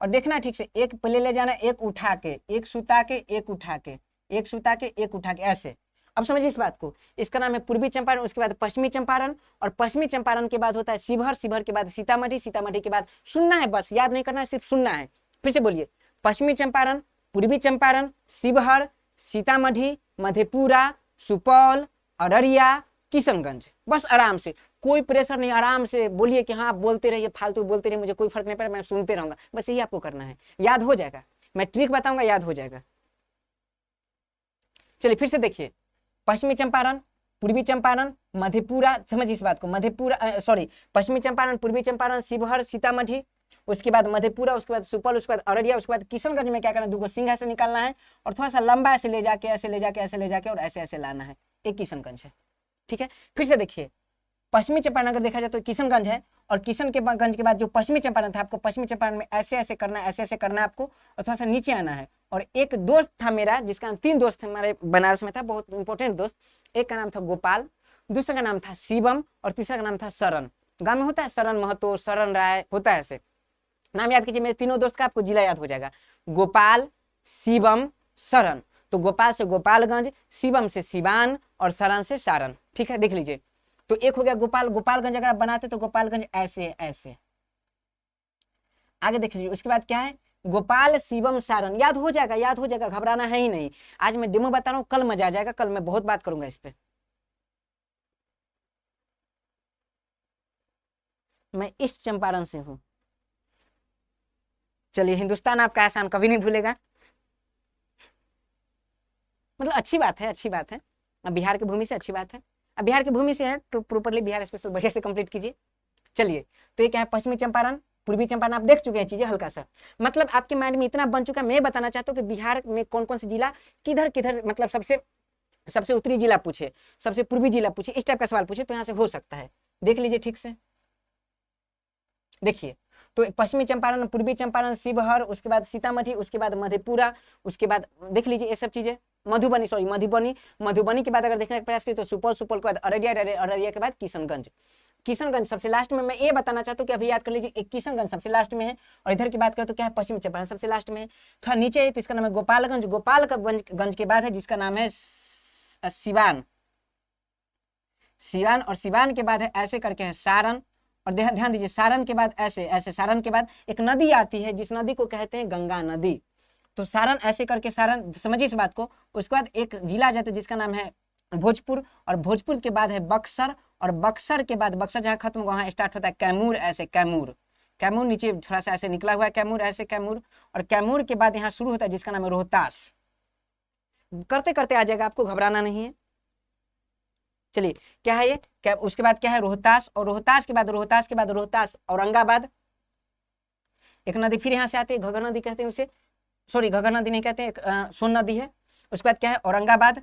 और देखना ठीक से, एक पहले ले जाना, एक उठा के, एक सुता के, एक उठा के, एक सुता के, एक उठा के, ऐसे। अब समझिए इस बात को, इसका नाम है पूर्वी चंपारण, उसके बाद पश्चिमी चंपारण, और पश्चिमी चंपारण के बाद होता है शिवहर, शिवहर के बाद सीतामढ़ी, सीतामढ़ी के बाद सुनना है, बस याद नहीं करना है, सिर्फ सुनना है। फिर से बोलिए, पश्चिमी चंपारण, पूर्वी चंपारण, शिवहर, सीतामढ़ी, मधेपुरा, सुपौल, अररिया, किशनगंज। बस आराम से, कोई प्रेशर नहीं, आराम से बोलिए कि हाँ आप बोलते रहिए, फालतू बोलते रहिए, मुझे कोई फर्क नहीं पड़ा, मैं सुनते रहूंगा, बस यही आपको करना है, याद हो जाएगा। मैं ट्रिक बताऊंगा, याद हो जाएगा। चलिए फिर से देखिए, पश्चिमी चंपारण, पूर्वी चंपारण, मधेपुरा, समझिए इस बात को, मधेपुरा सॉरी, पश्चिमी चंपारण, पूर्वी चंपारण, शिवहर, सीतामढ़ी, उसके बाद मधेपुरा, उसके बाद सुपौल, उसके बाद अररिया, उसके बाद किशनगंज में क्या करना है, 2 सिंह ऐसे निकालना है और थोड़ा सा लंबा ऐसे ले जाके, ऐसे ले जाके, ऐसे ले जाके और ऐसे ऐसे लाना है, एक किशनगंज है। ठीक है, फिर से देखिए, पश्चिमी चंपारण अगर देखा जाए तो किशनगंज है, और किशनगंज के बाद जो पश्चिमी चंपारण था, आपको पश्चिमी चंपारण में ऐसे ऐसे करना है, ऐसे ऐसे करना है आपको, और थोड़ा सा नीचे आना है। और एक दोस्त था मेरा, जिसका 3 दोस्त थे हमारे बनारस में था, बहुत इंपॉर्टेंट दोस्त। एक का नाम था गोपाल, दूसरा का नाम था शिवम, और तीसरा का नाम था शरण। गांव में होता है शरण महतो, शरण राय, होता है ऐसे, नाम याद कीजिए। मेरे तीनों दोस्त का आपको जिला याद हो जाएगा, गोपाल, शिवम, शरण। तो गोपाल से गोपालगंज, शिवम से सिवान, और शरण से सारण। ठीक है, देख लीजिए, तो एक हो गया गोपाल, गोपालगंज अगर आप बनाते तो गोपालगंज ऐसे ऐसे, आगे देख लीजिए। उसके बाद क्या है, गोपाल, शिवम, सारण। याद हो जाएगा, याद हो जाएगा, घबराना है ही नहीं। आज मैं डेमो बता रहा हूँ, कल मजा आ जाएगा, कल मैं बहुत बात करूंगा इस पे। मैं ईस्ट चंपारण से हूँ। चलिए, हिंदुस्तान आपका एहसान कभी नहीं भूलेगा, मतलब अच्छी बात है, अच्छी बात है। अब बिहार की भूमि से अच्छी बात है, अब बिहार की भूमि से है तो प्रॉपरली बिहार स्पेशल बढ़िया से कंप्लीट कीजिए। चलिए, तो ये क्या है, पश्चिमी चंपारण, पूर्वी चंपारण, आप देख चुके हैं चीजें हल्का सा, मतलब आपके माइंड में इतना बन चुका है। मैं बताना चाहता हूँ कि बिहार में कौन कौन से जिला किधर किधर, मतलब सबसे उत्तरी जिला पूछे, सबसे पूर्वी जिला पूछे, इस टाइप का सवाल पूछे तो यहाँ से हो सकता है। देख लीजिए ठीक से, देखिए, तो पश्चिमी चंपारण, पूर्वी चंपारण, शिवहर, उसके बाद सीतामढ़ी, उसके बाद मधेपुरा, उसके बाद देख लीजिए ये सब चीजें, मधुबनी, सॉरी मधुबनी, मधुबनी के बाद अगर देखने का प्रयास करें तो सुपौल, सुपौल के बाद अररिया, अररिया के बाद किशनगंज, किशनगंज सबसे लास्ट में। मैं ये बताना चाहता हूँ कि अभी याद कर लीजिए, एक किशनगंज सबसे लास्ट में है, और इधर की बात करें तो क्या है, पश्चिमी चंपारण सबसे लास्ट में है। थोड़ा नीचे है तो इसका नाम है गोपालगंज, गोपालगंज के बाद है जिसका नाम है सिवान, सिवान, और सिवान के बाद है ऐसे करके है सारण, और ध्यान दीजिए, सारण के बाद ऐसे ऐसे, सारण के बाद एक नदी आती है जिस नदी को कहते हैं गंगा नदी। तो सारण ऐसे करके सारण, समझिए इस बात को। उसके बाद एक जिला आ जाता है जिसका नाम है भोजपुर, और भोजपुर के बाद है बक्सर, और बक्सर के बाद, बक्सर जहाँ खत्म हुआ वहाँ स्टार्ट होता है कैमूर, ऐसे कैमूर, कैमूर नीचे थोड़ा सा ऐसे निकला हुआ है कैमूर, ऐसे कैमूर, और कैमूर के बाद यहाँ शुरू होता है जिसका नाम है रोहतास। करते करते आ जाएगा, आपको घबराना नहीं है। चलिए, क्या है ये, क्या उसके बाद क्या है, रोहतास, और रोहतास के बाद, रोहतास के बाद रोहतास औरंगाबाद, एक नदी फिर यहाँ से आती है, घग्गर नदी कहते हैं उसे, सॉरी घग्गर नदी नहीं कहते, एक सोन नदी है। उसके बाद क्या है, औरंगाबाद,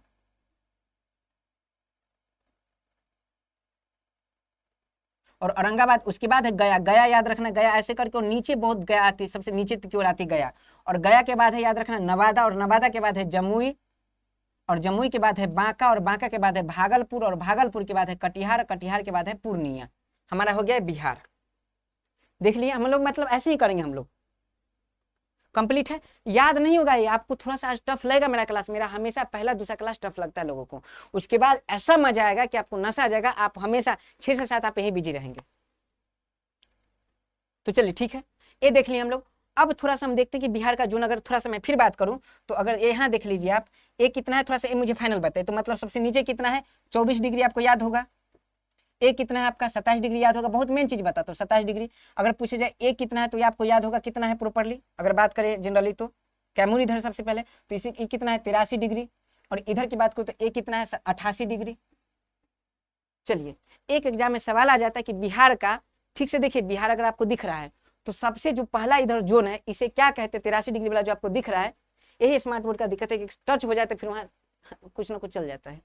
और औरंगाबाद, उसके बाद है गया, गया याद रखना, गया ऐसे करके, और नीचे बहुत गया आती है, सबसे नीचे की ओर आती गया, और गया के बाद है याद रखना नवादा, और नवादा के बाद है जमुई, और जमुई के बाद है बांका, और बांका के बाद है भागलपुर, और भागलपुर के बाद है कटिहार, कटिहार के बाद है पूर्णिया। हमारा हो गया बिहार। देख लिया, हम लोग मतलब ऐसे ही करेंगे हम लोग, कंप्लीट है। याद नहीं होगा ये, आपको थोड़ा सा टफ लगेगा मेरा क्लास, मेरा हमेशा पहला दूसरा क्लास टफ लगता है लोगों को, उसके बाद ऐसा मजा आएगा कि आपको नशा आ जाएगा, आप हमेशा 6 से 7 आप यही बिजी रहेंगे। तो चलिए ठीक है, ये देख लिए हम लोग। अब थोड़ा सा हम देखते हैं कि बिहार का जोन, अगर थोड़ा सा मैं फिर बात करूं तो अगर यहाँ देख लीजिए आप, ये कितना है, थोड़ा सा ये मुझे फाइनल बताए, तो मतलब सबसे नीचे कितना है, 24 डिग्री आपको याद होगा। ए कितना है आपका, 27 डिग्री याद होगा, बहुत मेन चीज बताता हूँ, 27 डिग्री। अगर पूछे जाए ए कितना है तो ये आपको याद होगा कितना है प्रॉपरली, अगर बात करें जनरली तो कैमूर इधर सबसे पहले, तो इसी कितना है 83 डिग्री, और इधर की बात करूँ तो ए कितना है 88 डिग्री। चलिए, एक एग्जाम में सवाल आ जाता है कि बिहार का, ठीक से देखिए, बिहार अगर आपको दिख रहा है तो सबसे जो पहला इधर जोन है इसे क्या कहते हैं, 83 डिग्री वाला जो आपको दिख रहा है, यही स्मार्ट बोर्ड का दिक्कत है कि टच हो जाता है फिर वहां कुछ ना कुछ चल जाता है,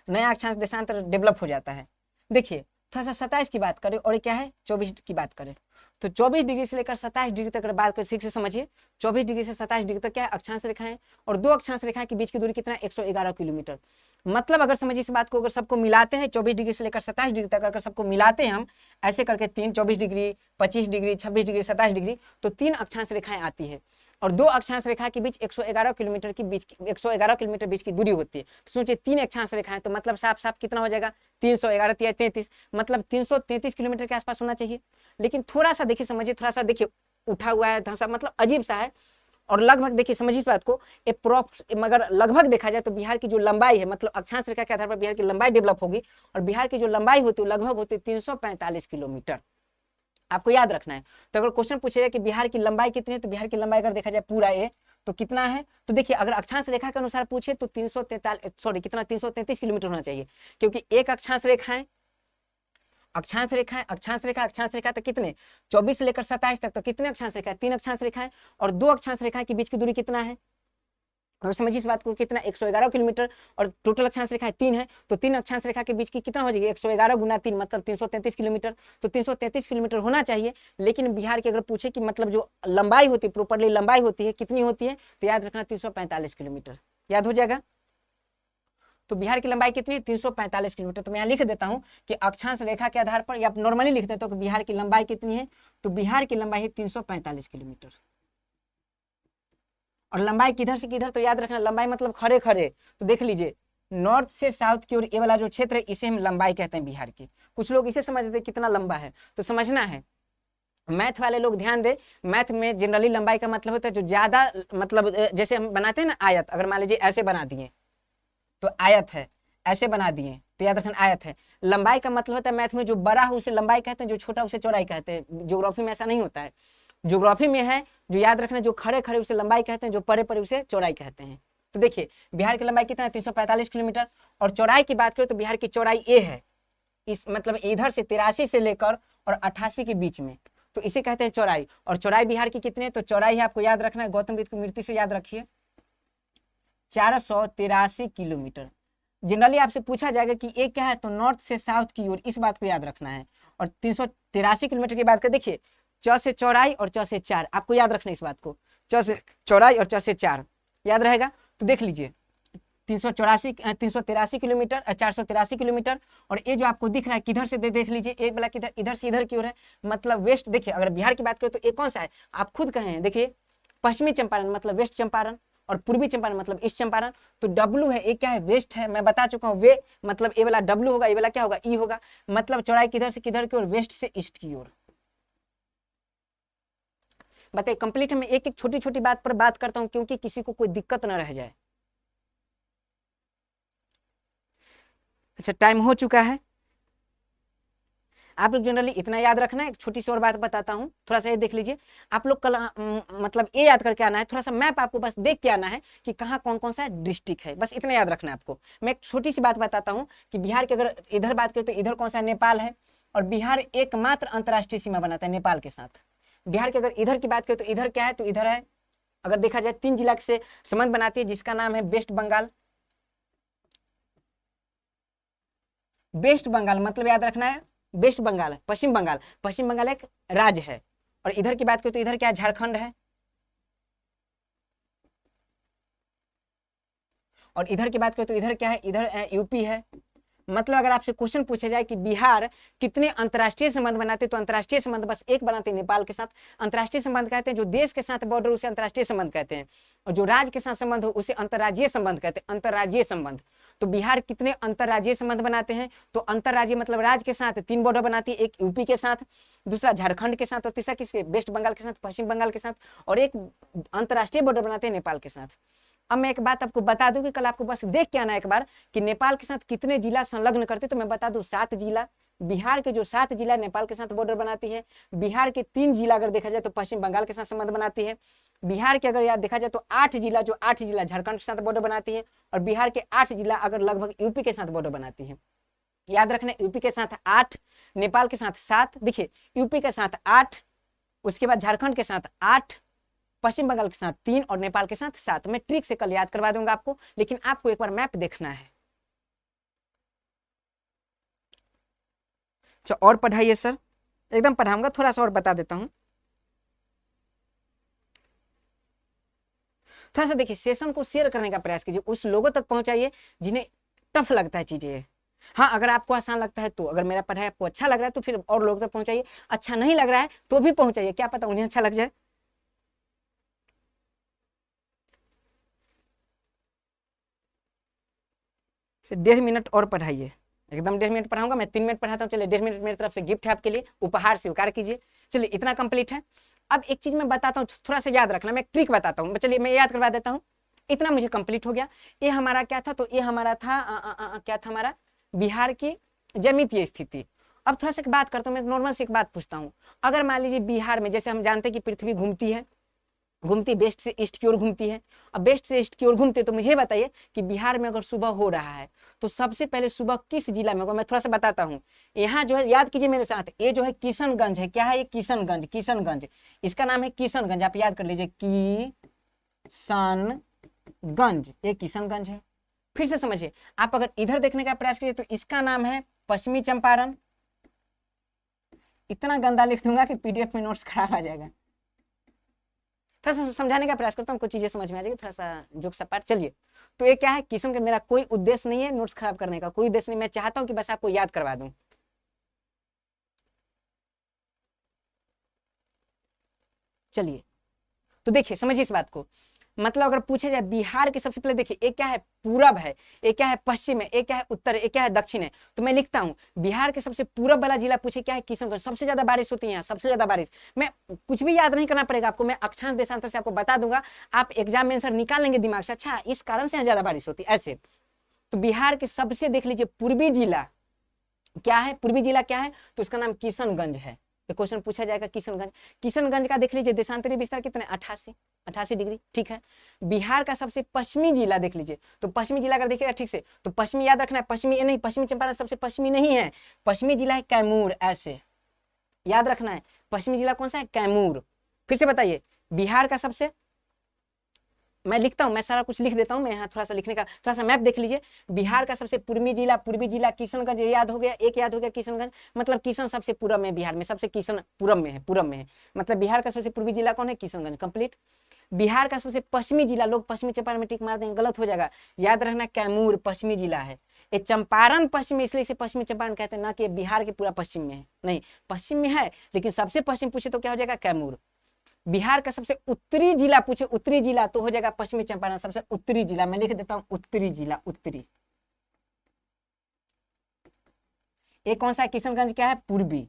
नया अक्षांश देशांतर डेवलप हो जाता है। देखिए, थोड़ा सा 27 की बात करें, और क्या है 24 की बात करें, तो 24 डिग्री से लेकर 27 डिग्री तक अगर बात करें, ठीक से समझिए, 24 डिग्री से 27 डिग्री तक क्या है, अक्षांश रेखा है, और 2 अक्षांश रेखा के बीच की दूरी कितना है, 111 किलोमीटर। मतलब अगर समझिए इस बात को, अगर सबको मिलाते हैं 24 डिग्री से लेकर 27 डिग्री तक, अगर सबको मिलाते हैं हम ऐसे करके 24 डिग्री, 25 डिग्री, 26 डिग्री, 27 डिग्री, तो 3 अक्षांश रेखाएं आती है और 2 अक्षांश रेखा के बीच 111 किलोमीटर की बीच 111 किलोमीटर बीच की दूरी होती है। तो सोचिए 3 अक्षांश रेखाएं, तो मतलब साफ साफ कितना हो जाएगा, 311 या 33, मतलब 333 किलोमीटर के आसपास होना चाहिए। लेकिन थोड़ा सा देखिए, समझिए, थोड़ा सा देखिए उठा हुआ है, थोड़ा सा मतलब अजीब सा है। और लगभग देखिए, समझिए इस बात को, मगर लगभग देखा जाए तो बिहार की जो लंबाई है, मतलब अक्षांश रेखा के आधार पर बिहार की लंबाई डेवलप होगी, और बिहार की जो लंबाई होती है लगभग होती है 345 किलोमीटर। आपको याद रखना है। तो अगर क्वेश्चन पूछेगा कि बिहार की लंबाई कितनी है, तो बिहार की लंबाई अगर देखा जाए पूरा ए तो कितना है, तो देखिए अगर अक्षांश रेखा के अनुसार पूछे तो 333 किलोमीटर होना चाहिए, क्योंकि एक अक्षांश रेखा है, अक्षांश रेखा तो कितने 24 से लेकर 27 तक, तो कितने अक्षांश रेखा है, 3 अक्षांश रेखा है, और 2 अक्षांश रेखा के बीच की दूरी कितना है, और समझिए इस बात को, कितना 111 किलोमीटर, और टोटल अक्षांश रेखा 3 है, तो 3 अक्षांश रेखा के बीच की कितना हो जाएगी, 111 गुना 3 मतलब 333 किलोमीटर। तो 333 किलोमीटर होना चाहिए। लेकिन बिहार की अगर पूछे कि मतलब जो लंबाई होती है, प्रॉपरली लंबाई होती है, कितनी होती है, तो याद रखना 345 किलोमीटर, याद हो जाएगा। तो बिहार की लंबाई कितनी है, 345 किलोमीटर। तो मैं यहाँ लिख देता हूँ कि अक्षांश रेखा के आधार पर, या नॉर्मली लिख देता हूँ कि बिहार की लंबाई कितनी है, तो बिहार की लंबाई है 345 किलोमीटर। और लंबाई किधर से किधर, तो याद रखना लंबाई मतलब खड़े खड़े, तो देख लीजिए नॉर्थ से साउथ की ओर ये वाला जो क्षेत्र है, इसे हम लंबाई कहते हैं बिहार की। कुछ लोग इसे समझते हैं कितना लंबा है, तो समझना है, मैथ वाले लोग ध्यान दे, मैथ में जनरली लंबाई का मतलब होता है जो ज्यादा, मतलब जैसे हम बनाते हैं ना आयत, अगर मान लीजिए ऐसे बना दिए तो आयत है, ऐसे बना दिए तो याद रखना आयत है। लंबाई का मतलब होता है मैथ में जो बड़ा हो उसे लंबाई कहते हैं, जो छोटा उसे चौड़ाई कहते हैं। ज्योग्राफी में ऐसा नहीं होता है, ज्योग्राफी में है जो याद रखना, जो खड़े खड़े उसे लंबाई कहते हैं, जो परे परे उसे चौड़ाई कहते हैं। तो देखिए बिहार की लंबाई कितना है, 345 किलोमीटर। और चौड़ाई की बात करें तो बिहार की चौड़ाई ए है, इस मतलब इधर से 83 से लेकर और 88 के बीच में, तो इसे कहते हैं चौड़ाई। और चौड़ाई बिहार की कितनी है, तो चौड़ाई है, आपको याद रखना है, गौतम बुद्ध की मृत्यु से याद रखिए, 483 किलोमीटर। जनरली आपसे पूछा जाएगा कि ये क्या है, तो नॉर्थ से साउथ की ओर, इस बात को याद रखना है। और 383 किलोमीटर की बात कर, देखिए च से चौड़ाई और च से 4, आपको याद रखना है इस बात को, च से चौड़ाई और च से 4 याद रहेगा। तो देख लीजिए 383 किलोमीटर, 483 किलोमीटर। और ये जो आपको दिख रहा है किधर से देख लीजिए, एक वाला किधर, इधर से इधर की ओर है, मतलब वेस्ट। देखिए अगर बिहार की बात करें तो ये कौन सा है, आप खुद कहें, देखिए पश्चिमी चंपारण मतलब वेस्ट चंपारण, और पूर्वी चंपारण मतलब ईस्ट चंपारण। तो डब्लू है, ये क्या है, वेस्ट है, मैं बता चुका हूँ, वे मतलब ए वाला डब्लू होगा, ये वाला क्या होगा, ई होगा। मतलब चौड़ाई किधर से किधर की ओर, वेस्ट से ईस्ट की ओर। बताइए कंप्लीट, मैं एक एक छोटी छोटी बात पर बात करता हूँ क्योंकि किसी को कोई दिक्कत ना रह जाए। अच्छा टाइम हो चुका है, आप लोग जनरली इतना याद रखना है। एक छोटी सी और बात बताता हूँ, थोड़ा सा ये देख लीजिए। आप लोग कल मतलब ये याद करके आना है, थोड़ा सा मैप आपको बस देख के आना है कि कहाँ कौन कौन सा डिस्ट्रिक्ट है, बस इतना याद रखना है आपको। मैं एक छोटी सी बात बताता हूँ कि बिहार की अगर इधर बात करें तो इधर कौन सा नेपाल है, और बिहार एकमात्र अंतर्राष्ट्रीय सीमा बनाता है नेपाल के साथ। बिहार की अगर इधर की बात करें तो इधर क्या है, तो इधर है, अगर देखा जाए 3 जिला से संबंध बनाती है, जिसका नाम है वेस्ट बंगाल। वेस्ट बंगाल मतलब याद रखना है, वेस्ट बंगाल, पश्चिम बंगाल, पश्चिम बंगाल एक राज्य है। और इधर की बात करें तो इधर क्या है, झारखंड है। और इधर की बात करें तो इधर क्या है, इधर यूपी है। मतलब अगर आपसे क्वेश्चन पूछा जाए कि बिहार कितने अंतर्राष्ट्रीय संबंध बनाते, तो अंतर्राष्ट्रीय संबंध बस एक बनाते हैं, नेपाल के साथ। अंतर्राष्ट्रीय संबंध कहते हैं जो देश के साथ बॉर्डर, उसे अंतर्राष्ट्रीय संबंध कहते हैं, और जो राज्य के साथ संबंध हो उसे अंतर्राज्यीय संबंध कहते हैं, अंतर्राज्यीय संबंध। तो बिहार कितने अंतर्राज्यीय संबंध बनाते हैं, तो अंतर्राज्यीय मतलब राज्य के साथ 3 बॉर्डर बनाती है, एक यूपी के साथ, दूसरा झारखंड के साथ, और तीसरा किसके, वेस्ट बंगाल के साथ, पश्चिम बंगाल के साथ, और एक अंतर्राष्ट्रीय बॉर्डर बनाते हैं नेपाल के साथ। अब मैं एक बात आपको बता दूं कि कल आपको बस देख के आना एक बार कि नेपाल के साथ कितने जिला संलग्न करते, तो मैं बता दूं 7 जिला। बिहार के जो 7 जिला नेपाल के साथ बॉर्डर बनाती है। बिहार के 3 जिला अगर देखा जाए तो पश्चिम बंगाल के साथ संबंध बनाती है। बिहार के अगर याद देखा जाए तो 8 जिला, जो 8 जिला झारखंड के साथ बॉर्डर बनाती है, और बिहार के 8 जिला अगर लगभग यूपी के साथ बॉर्डर बनाती है। याद रखना यूपी के साथ 8, नेपाल के साथ 7, देखिए यूपी के साथ 8, उसके बाद झारखंड के साथ 8, पश्चिम बंगाल के साथ 3 और नेपाल के साथ 7। मैं ट्रिक से कल याद करवा दूंगा आपको, लेकिन आपको एक बार मैप देखना है। अच्छा और पढ़ाइए सर, एकदम पढ़ाऊंगा, थोड़ा सा और बता देता हूं। थोड़ा सा देखिए सेशन को शेयर करने का प्रयास कीजिए, उस लोगों तक पहुंचाइए जिन्हें टफ लगता है चीजें। हाँ, अगर आपको आसान लगता है तो, अगर मेरा पढ़ाई आपको अच्छा लग रहा है तो फिर और लोग तक पहुंचाइए, अच्छा नहीं लग रहा है तो भी पहुंचाइए, क्या पता उन्हें अच्छा लग जाए। फिर 1.5 मिनट और पढ़ाइए, एकदम 1.5 मिनट पढ़ाऊंगा मैं, 3 मिनट पढ़ाता हूँ। चलिए 1.5 मिनट मेरी तरफ से गिफ्ट है आपके लिए, उपहार स्वीकार कीजिए। चलिए इतना कंप्लीट है। अब एक चीज मैं बताता हूँ, थोड़ा सा याद रखना, मैं एक ट्रिक बताता हूँ, चलिए मैं याद करवा देता हूँ। इतना मुझे कंप्लीट हो गया। ये हमारा क्या था, तो ये हमारा था क्या था हमारा, बिहार की ज्यामितीय स्थिति। अब थोड़ा सा एक बात करता हूँ, मैं नॉर्मल से एक बात पूछता हूँ। अगर मान लीजिए बिहार में, जैसे हम जानते हैं कि पृथ्वी घूमती है, घूमती वेस्ट से ईस्ट की ओर घूमती है। अब वेस्ट से ईस्ट की ओर घूमती है, तो मुझे बताइए कि बिहार में अगर सुबह हो रहा है तो सबसे पहले सुबह किस जिला में होगा। मैं थोड़ा सा बताता हूँ। यहाँ जो है, याद कीजिए मेरे साथ, ये जो है किशनगंज है। क्या है ये? किशनगंज। किशनगंज, इसका नाम है किशनगंज, आप याद कर लीजिए, किशनगंज, ये किशनगंज है। फिर से समझिए, आप अगर इधर देखने का प्रयास कीजिए तो इसका नाम है पश्चिमी चंपारण। इतना गंदा लिख दूंगा कि पीडीएफ में नोट्स खराब आ जाएगा। थोड़ा सा समझाने का प्रयास करता हूँ, कुछ चीजें समझ में आ जाएगी, थोड़ा सा जोक सपाट। चलिए, तो ये क्या है, किस्म का मेरा कोई उद्देश्य नहीं है नोट्स खराब करने का, कोई उद्देश्य नहीं, मैं चाहता हूँ कि बस आपको याद करवा दूं। चलिए, तो देखिए समझिए इस बात को, मतलब अगर पूछे जाए बिहार के, सबसे पहले देखिए, एक क्या है पूरब है, एक क्या है पश्चिम है, एक क्या है उत्तर है, एक क्या है दक्षिण है। तो मैं लिखता हूँ बिहार के सबसे पूरब वाला जिला पूछे क्या है, किशनगंज। सबसे ज्यादा बारिश होती है यहाँ, सबसे ज्यादा बारिश। मैं कुछ भी याद नहीं करना पड़ेगा आपको, मैं अक्षांश देशांतर से आपको बता दूंगा, आप एग्जाम में आंसर निकाल लेंगे दिमाग से, अच्छा इस कारण से यहाँ ज्यादा बारिश होती है ऐसे। तो बिहार के सबसे देख लीजिए पूर्वी जिला क्या है, पूर्वी जिला क्या है, तो उसका नाम किशनगंज है। तो क्वेश्चन पूछा जाएगा किशनगंज। किशनगंज का देख लीजिए देशांतरी विस्तार कितने, 88 डिग्री, ठीक है। बिहार का सबसे पश्चिमी जिला देख लीजिए, तो पश्चिमी जिला अगर देखिएगा ठीक से, तो पश्चिमी याद रखना है, पश्चिमी नहीं, पश्चिमी चंपारण सबसे पश्चिमी नहीं है, पश्चिमी जिला है कैमूर, ऐसे याद रखना है। पश्चिमी जिला कौन सा है, कैमूर। फिर से बताइए, बिहार का सबसे, मैं लिखता हूं, मैं सारा कुछ लिख देता हूं, मैं यहाँ थोड़ा सा लिखने का, थोड़ा सा मैप देख लीजिए। बिहार का सबसे पूर्वी जिला किशनगंज, याद हो गया, एक याद हो गया किशनगंज, मतलब किशन सबसे पूरब में, बिहार में सबसे किशन पूरब में है, पूरब में है, मतलब बिहार का सबसे पूर्वी जिला कौन है, किशनगंज, कंप्लीट। बिहार का सबसे पश्चिमी जिला, लोग पश्चिमी चंपारण में टिक मार देंगे, गलत हो जाएगा, याद रखना कैमूर पश्चिमी जिला है। ये चंपारण पश्चिम में, इसलिए इसे पश्चिमी चंपारण कहते हैं, ना कि बिहार के पूरा पश्चिम में है, नहीं पश्चिम में है, लेकिन सबसे पश्चिम पूछे तो क्या हो जाएगा, कैमूर। बिहार का सबसे उत्तरी जिला पूछे, उत्तरी जिला, तो हो जाएगा पश्चिमी चंपारण, सबसे उत्तरी जिला, मैं लिख देता हूं उत्तरी जिला, उत्तरी। एक कौन सा है, किशनगंज क्या है, पूर्वी।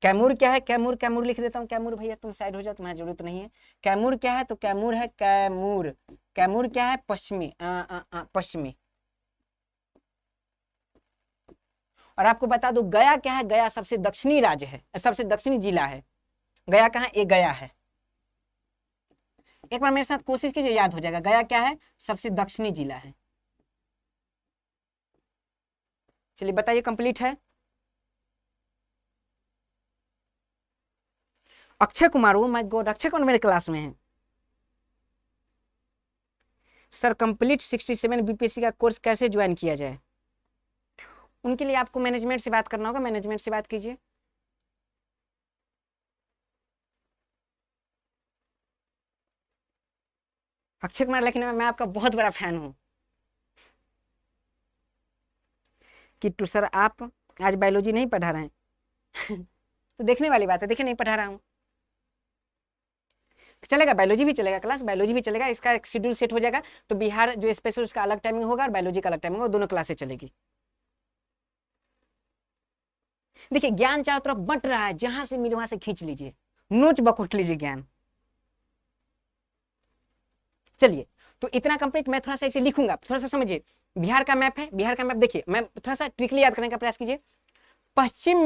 कैमूर क्या है, कैमूर, कैमूर लिख देता हूं, कैमूर भैया तुम साइड हो जाओ, तुम्हारी जरूरत नहीं है। कैमूर क्या है, तो कैमूर है, कैमूर, कैमूर क्या है, पश्चिमी, पश्चिमी। और आपको बता दो गया क्या है, गया सबसे दक्षिणी राज्य है, सबसे दक्षिणी जिला है। गया कहाँ, एक गया है, एक बार मेरे साथ कोशिश कीजिए, याद हो जाएगा। गया क्या है, सबसे दक्षिणी जिला है। चलिए बताइए, कंप्लीट है। अक्षय कुमार, वो माय गॉड, अक्षय कुमार मेरे क्लास में है। सर कंप्लीट 67 बीपीएससी का कोर्स कैसे ज्वाइन किया जाए। उनके लिए आपको मैनेजमेंट से बात करना होगा, मैनेजमेंट से बात कीजिए। अक्षय कुमार, लेकिन मैं आपका बहुत बड़ा फैन हूं। किट्टू सर आप आज बायोलॉजी नहीं पढ़ा रहे हैं तो देखने वाली बात है, देखिए नहीं पढ़ा रहा हूं, चलेगा, बायोलॉजी भी चलेगा, क्लास बायोलॉजी भी चलेगा, इसका एक शेड्यूल सेट हो जाएगा। तो बिहार जो स्पेशल उसका अलग टाइमिंग होगा और बायोलॉजी का अलग टाइमिंग होगा, दोनों क्लासेस चलेगी। देखिए ज्ञान चारों तरफ बंट रहा है, जहां से मिले वहां से खींच लीजिए, नोच बकोट लीजिए ज्ञान। चलिए, तो इतना कंप्लीट, मैं थोड़ा सा इसे लिखूंगा, थोड़ा सा समझिए। बिहार का मैप है, बिहार का मैप देखिए, मैं थोड़ा सा ट्रिकली याद करने का प्रयास कीजिए। पश्चिम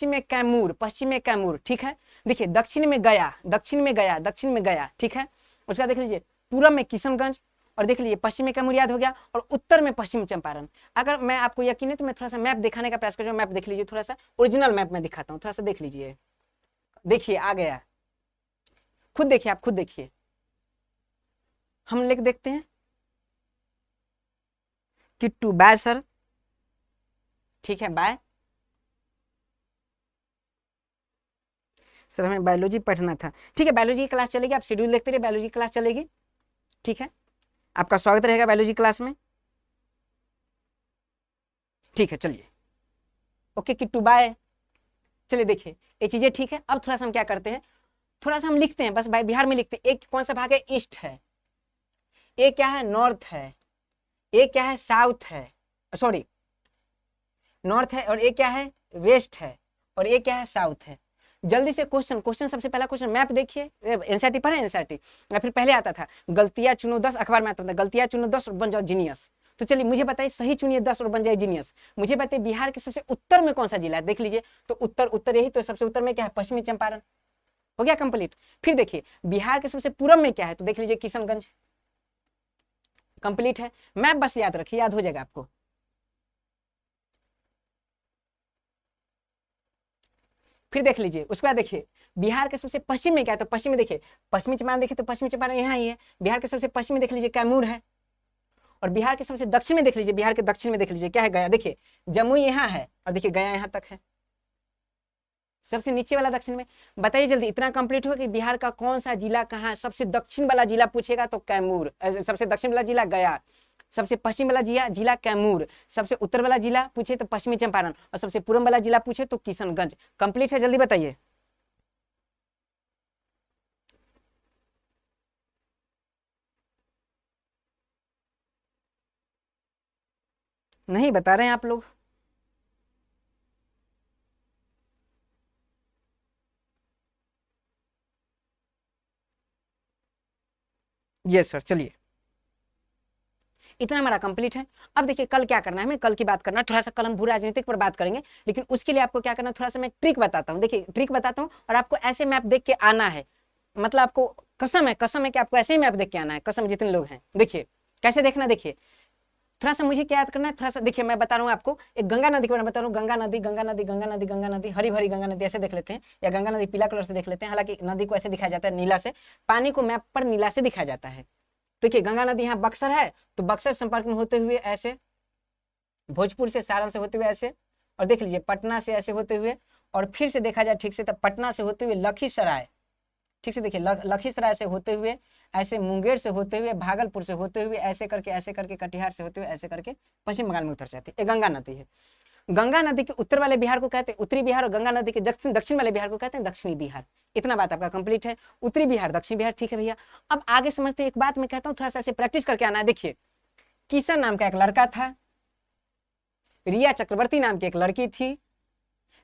में कैमूर, पश्चिम में कैमूर, ठीक है। देखिए दक्षिण में गया, दक्षिण में गया, दक्षिण में गया, ठीक है। उसका देख लीजिए पूरब में किशनगंज, और देख लीजिए पश्चिम में कैमूर, याद हो गया, और उत्तर में पश्चिम चंपारण। अगर मैं आपको यकीन है तो मैं थोड़ा सा मैप दिखाने का प्रयास कर रहा हूं, मैप देख लीजिए, थोड़ा सा ओरिजिनल मैप में दिखाता हूँ, थोड़ा सा देख लीजिए, देखिए आ गया, खुद देखिए, आप खुद देखिए, हम लिख देखते हैं। किट्टू बाय सर, ठीक है बाय सर, हमें बायोलॉजी पढ़ना था, ठीक है बायोलॉजी की क्लास चलेगी, आप शेड्यूल देखते रहिए, बायोलॉजी क्लास चलेगी, ठीक है। आपका स्वागत रहेगा बायोलॉजी क्लास में। ठीक है, चलिए ओके किट्टू बाय। चलिए देखिए ये चीजें ठीक है। अब थोड़ा सा हम क्या करते हैं, थोड़ा सा हम लिखते हैं, बस भाई बिहार में लिखते हैं। एक कौन सा भाग है, ईस्ट है, एक क्या है नॉर्थ है, एक क्या है साउथ है, सॉरी नॉर्थ है, और एक क्या है वेस्ट है, और एक क्या है साउथ है। जल्दी से क्वेश्चन सबसे पहला क्वेश्चन मैप देखिए। एनसीईआरटी पढ़े, एनसीईआरटी या फिर पहले आता था गलतियां चुनो 10, अखबार में आता था गलतियां चुनो 10 और बन जाओ जीनियस। तो चलिए मुझे बताइए, सही चुनिए 10 और बन जाए जीनियस। मुझे बताइए बिहार के सबसे उत्तर में कौन सा जिला है, देख लीजिए। तो उत्तर उत्तर यही तो सबसे उत्तर में क्या है, पश्चिमी चंपारण। हो गया कंप्लीट। फिर देखिए बिहार के सबसे पूरब में क्या है, तो देख लीजिए किशनगंज। कंप्लीट है। मैप बस याद रखिए, याद हो जाएगा आपको। फिर देख लीजिए उसके बाद देखिए बिहार के सबसे पश्चिम में क्या है, तो पश्चिम में देखिए पश्चिमी चंपारण देखिए, तो पश्चिमी चंपारण यहाँ ही है। बिहार के सबसे पश्चिम में देख लीजिए कैमूर है। और बिहार के सबसे दक्षिण में देख लीजिए, बिहार के दक्षिण में देख लीजिए क्या है, गया। देखिए जमुई यहाँ है और देखिए गया यहाँ तक है, सबसे नीचे वाला दक्षिण में। बताइए जल्दी, इतना कंप्लीट हो कि बिहार का कौन सा जिला कहाँ है। सबसे दक्षिण वाला जिला पूछेगा तो कैमूर, सबसे दक्षिण वाला जिला गया, सबसे पश्चिम वाला जिला कैमूर, सबसे उत्तर वाला जिला पूछे तो पश्चिमी चंपारण, और सबसे पूर्व वाला जिला पूछे तो किशनगंज। कंप्लीट है, जल्दी बताइए। नहीं बता रहे हैं आप लोग। यस सर, चलिए इतना हमारा कंप्लीट है। अब देखिए कल क्या करना है, हमें कल की बात करना है, थोड़ा सा कल हम भू राजनीतिक पर बात करेंगे, लेकिन उसके लिए आपको क्या करना है, थोड़ा सा मैं ट्रिक बताता हूँ। देखिए ट्रिक बताता हूँ और आपको ऐसे मैप देख के आना है, मतलब आपको कसम है कि आपको ऐसे ही मैप देख के आना है, कसम जितने लोग हैं। देखिए कैसे देखना, देखिए थोड़ा सा मुझे क्या याद करना है, थोड़ा सा देखिए मैं बता रहा हूँ आपको, एक गंगा नदी के बारे में बता रहा हूँ। गंगा नदी गंगा नदी गंगा नदी गंगा नदी, हरी भरी गंगा नदी ऐसे देख लेते हैं, या गंगा नदी पीला कलर से देख लेते हैं। हालांकि नदी को ऐसे दिखाया जाता है नीला से, पानी को मैप पर नीला से दिखाया जाता है। देखिए गंगा नदी यहाँ बक्सर है, तो बक्सर संपर्क में होते हुए ऐसे, भोजपुर से सारण से होते हुए ऐसे, और देख लीजिए पटना से ऐसे होते हुए, और फिर से देखा जाए ठीक से तो पटना से होते हुए लखीसराय, ठीक से देखिए लखीसराय से होते हुए ऐसे, मुंगेर से होते हुए, भागलपुर से होते हुए ऐसे करके कटिहार से होते हुए ऐसे करके पश्चिम बंगाल में उतर जाती है। ये गंगा नदी है। गंगा नदी के उत्तर वाले बिहार को कहते हैं उत्तरी बिहार, और गंगा नदी के दक्षिण वाले बिहार को कहते हैं दक्षिणी बिहार। इतना बात आपका कंप्लीट है। उत्तरी बिहार, दक्षिण बिहार, ठीक है भैया। अब आगे समझते हैं। एक बात मैं कहता हूँ, थोड़ा सा ऐसे प्रैक्टिस करके आना है। देखिए किशन नाम का एक लड़का था, रिया चक्रवर्ती नाम की एक लड़की थी,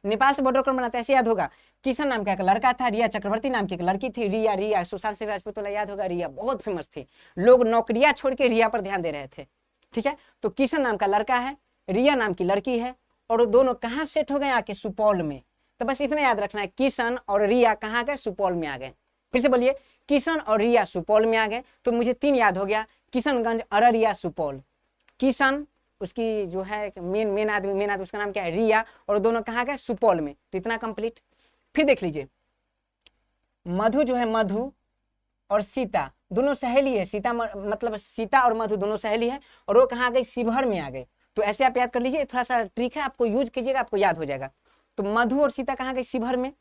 नेपाल से बॉर्डर बनाते ऐसे याद होगा। किशन नाम का एक लड़का था, रिया चक्रवर्ती नाम की एक लड़की थी। रिया सुशांत सिंह राजपूत वाला याद होगा, रिया बहुत फेमस थी, लोग नौकरियां छोड़ के रिया पर ध्यान दे रहे थे। ठीक है, तो किशन नाम का लड़का है, रिया नाम की लड़की है, और वो दोनों कहाँ सेट हो गए, आके सुपौल में। तो बस इतना याद रखना है, किशन और रिया कहाँ गए, सुपौल में आ गए। फिर से बोलिए, किशन और रिया सुपौल में आ गए। तो मुझे 3 याद हो गया, किशनगंज, अररिया, सुपौल। किशन उसकी जो है मेन आदमी उसका नाम क्या है, रिया, और दोनों कहाँ गए, सुपौल में। तो इतना कंप्लीट। फिर देख लीजिए मधु जो है, मधु और सीता दोनों सहेली है। सीता मतलब सीता और मधु दोनों सहेली है, और वो कहाँ गई, शिवहर में आ गए। तो ऐसे आप याद कर लीजिए, थोड़ा सा ट्रिक है, आपको यूज कीजिएगा, आपको याद हो जाएगा। तो मधु और सीता कहाँ गई, शिवहर में।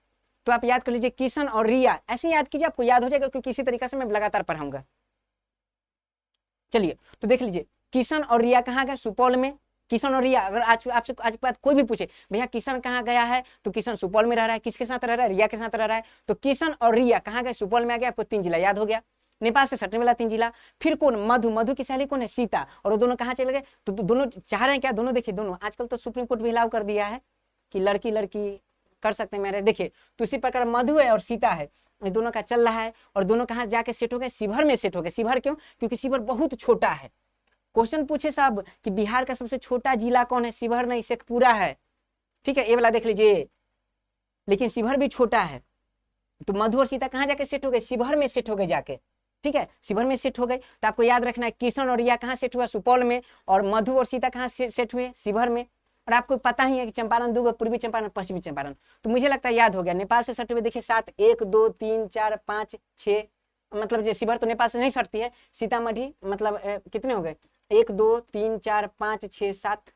तो आप याद कर लीजिए किशन और रिया, ऐसे याद कीजिए, आपको याद हो जाएगा, क्योंकि इसी तरीके से मैं लगातार पढ़ाऊंगा। चलिए तो देख लीजिए किशन और रिया कहाँ गए, सुपौल में। किशन और रिया, अगर आपसे आज के बाद कोई भी पूछे भैया किशन कहाँ गया है, तो किशन सुपौल में रह रहा है, किसके साथ रह रहा है, रिया के साथ रह रहा है। तो किशन और रिया कहाँ गए, सुपौल में आ गया। आपको 3 जिला याद हो गया, नेपाल से सटने वाला 3 जिला। फिर कौन, मधु की सहेली कौन है, सीता, और वो दोनों कहाँ चले गए। तो दोनों चाह रहे हैं क्या, दोनों देखिए, दोनों आजकल तो सुप्रीम कोर्ट भी अलाउ कर दिया है कि लड़की लड़की कर सकते हैं मेरे। देखिए तो इसी प्रकार मधु है और सीता है, ये दोनों का चल रहा है, और दोनों कहाँ जाके सेट हो गए, शिवहर में सेट हो गए। शिवहर क्यों, क्योंकि शिवहर बहुत छोटा है। क्वेश्चन पूछे साहब कि बिहार का सबसे छोटा जिला कौन है, शिवहर नहीं, शेखपुरा है। ठीक है, ये वाला देख लीजिए, लेकिन शिवहर भी छोटा है। तो मधु और सीता कहाँ जाके सेट हो गए, शिवहर में सेट हो गए जाके। ठीक है, शिवहर में सेट हो गए। तो आपको याद रखना है किशन और रिया कहाँ सेट हुआ, सुपौल में, और मधु और सीता कहाँ सेट हुए, शिवहर में। और आपको पता ही है कि चंपारण 2 पूर्वी चंपारण, पश्चिमी चंपारण। तो मुझे लगता है याद हो गया। नेपाल से सटे हुए देखिए 7, 1 2 3 4 5 6, मतलब जो शिवहर तो नेपाल से नहीं सटती है। सीतामढ़ी मतलब कितने हो गए, 1 2 3 4 5 6 7।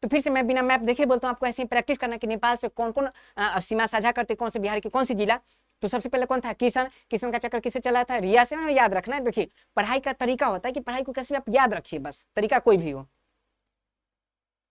तो फिर से मैं बिना मैप देखे बोलता हूँ, आपको ऐसे ही प्रैक्टिस करना कि नेपाल से कौन कौन सीमा साझा करते, कौन से बिहार की कौन सी जिला। तो सबसे पहले कौन था, किशन का चक्कर किससे चला था, रिया से। याद रखना है। देखिए पढ़ाई का तरीका होता है कि पढ़ाई को कैसे आप याद रखिए, बस तरीका कोई भी हो।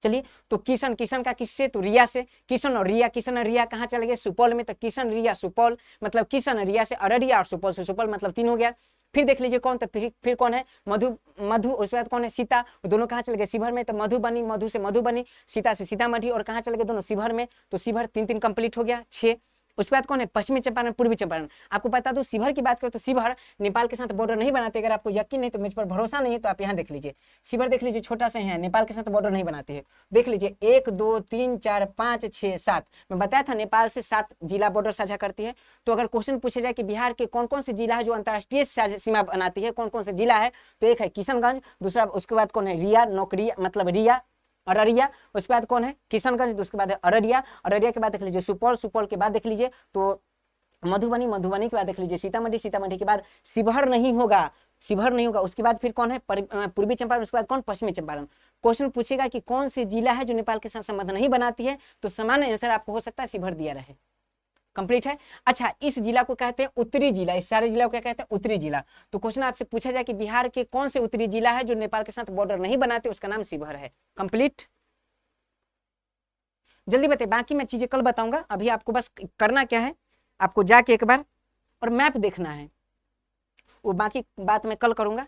चलिए, तो किशन, किशन का किससे, तो रिया से। किशन और रिया कहाँ चले गए, सुपौल में। तो किशन रिया सुपौल, मतलब किशन रिया से अररिया और सुपौल से सुपौल, मतलब 3 हो गया। फिर देख लीजिए कौन, तो फिर कौन है, मधु, उसके बाद कौन है, सीता। दोनों कहाँ चले गए, शिवहर में। तो मधुबनी, मधु से मधुबनी, सीता से सीतामढ़ी, और कहाँ चले गए दोनों, शिवहर में। तो शिवहर 3 कंप्लीट हो गया, 6। उसके बाद कौन है, पश्चिमी चंपारण, पूर्वी चंपारण। आपको बता दो, शिवहर की बात करें तो शिवहर नेपाल के साथ बॉर्डर नहीं बनाते। अगर आपको यकीन नहीं, तो मुझ पर भरोसा नहीं है, तो आप यहाँ देख लीजिए, शिवहर देख लीजिए, छोटा सा है, नेपाल के साथ बॉर्डर नहीं बनाते हैं। देख लीजिए 1 2 3 4 5 6 7, मैं बताया था नेपाल से 7 जिला बॉर्डर साझा करती है। तो अगर क्वेश्चन पूछे जाए कि बिहार के कौन कौन से जिला है जो अंतरराष्ट्रीय सीमा बनाती है, कौन कौन से जिला है, तो एक है किशनगंज, दूसरा उसके बाद कौन है, रिया, नौकरिया, मतलब रिया, अररिया। उसके बाद कौन है, किशनगंज, उसके बाद है अररिया, अररिया के बाद देख लीजिए सुपौल, सुपौल के बाद देख लीजिए तो मधुबनी, मधुबनी के बाद देख लीजिए सीतामढ़ी, सीतामढ़ी के बाद शिवहर नहीं होगा, शिवहर नहीं होगा। उसके बाद फिर कौन है, पूर्वी चंपारण, उसके बाद कौन, पश्चिमी चंपारण। क्वेश्चन पूछेगा कि कौन से जिला है जो नेपाल के साथ संबंध नहीं बनाती है, तो सामान्य आंसर आपको हो सकता है शिवहर दिया रहे। कंप्लीट है। अच्छा, इस जिला को कहते हैं उत्तरी जिला, इस सारे जिला को क्या कहते हैं, उत्तरी जिला। तो क्वेश्चन आपसे पूछा जाए कि बिहार के कौन से उत्तरी जिला है जो नेपाल के साथ बॉर्डर नहीं बनाते, उसका नाम शिवहर है। कंप्लीट। जल्दी बताइए, बाकी मैं चीजें कल बताऊंगा। अभी आपको बस करना क्या है, आपको जाके एक बार और मैप देखना है, वो बाकी बात मैं कल करूंगा।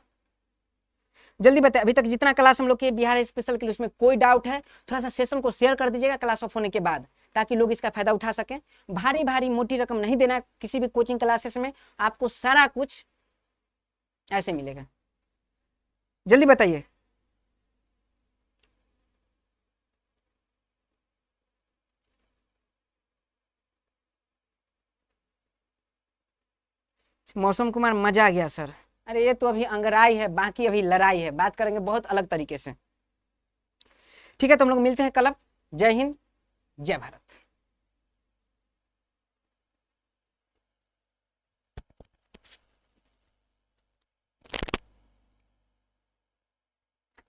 जल्दी बताइए, अभी तक जितना क्लास हम लोग के बिहार स्पेशल के लिए, उसमें कोई डाउट है, थोड़ा सा सेशन को शेयर कर दीजिएगा क्लास ऑफ होने के बाद, ताकि लोग इसका फायदा उठा सकें। भारी भारी मोटी रकम नहीं देना किसी भी कोचिंग क्लासेस में, आपको सारा कुछ ऐसे मिलेगा। जल्दी बताइए। मौसम कुमार, मजा आ गया सर। अरे ये तो अभी अंगड़ाई है, बाकी अभी लड़ाई है, बात करेंगे बहुत अलग तरीके से। ठीक है, तो हम लोग मिलते हैं कल। जय हिंद, जय भारत।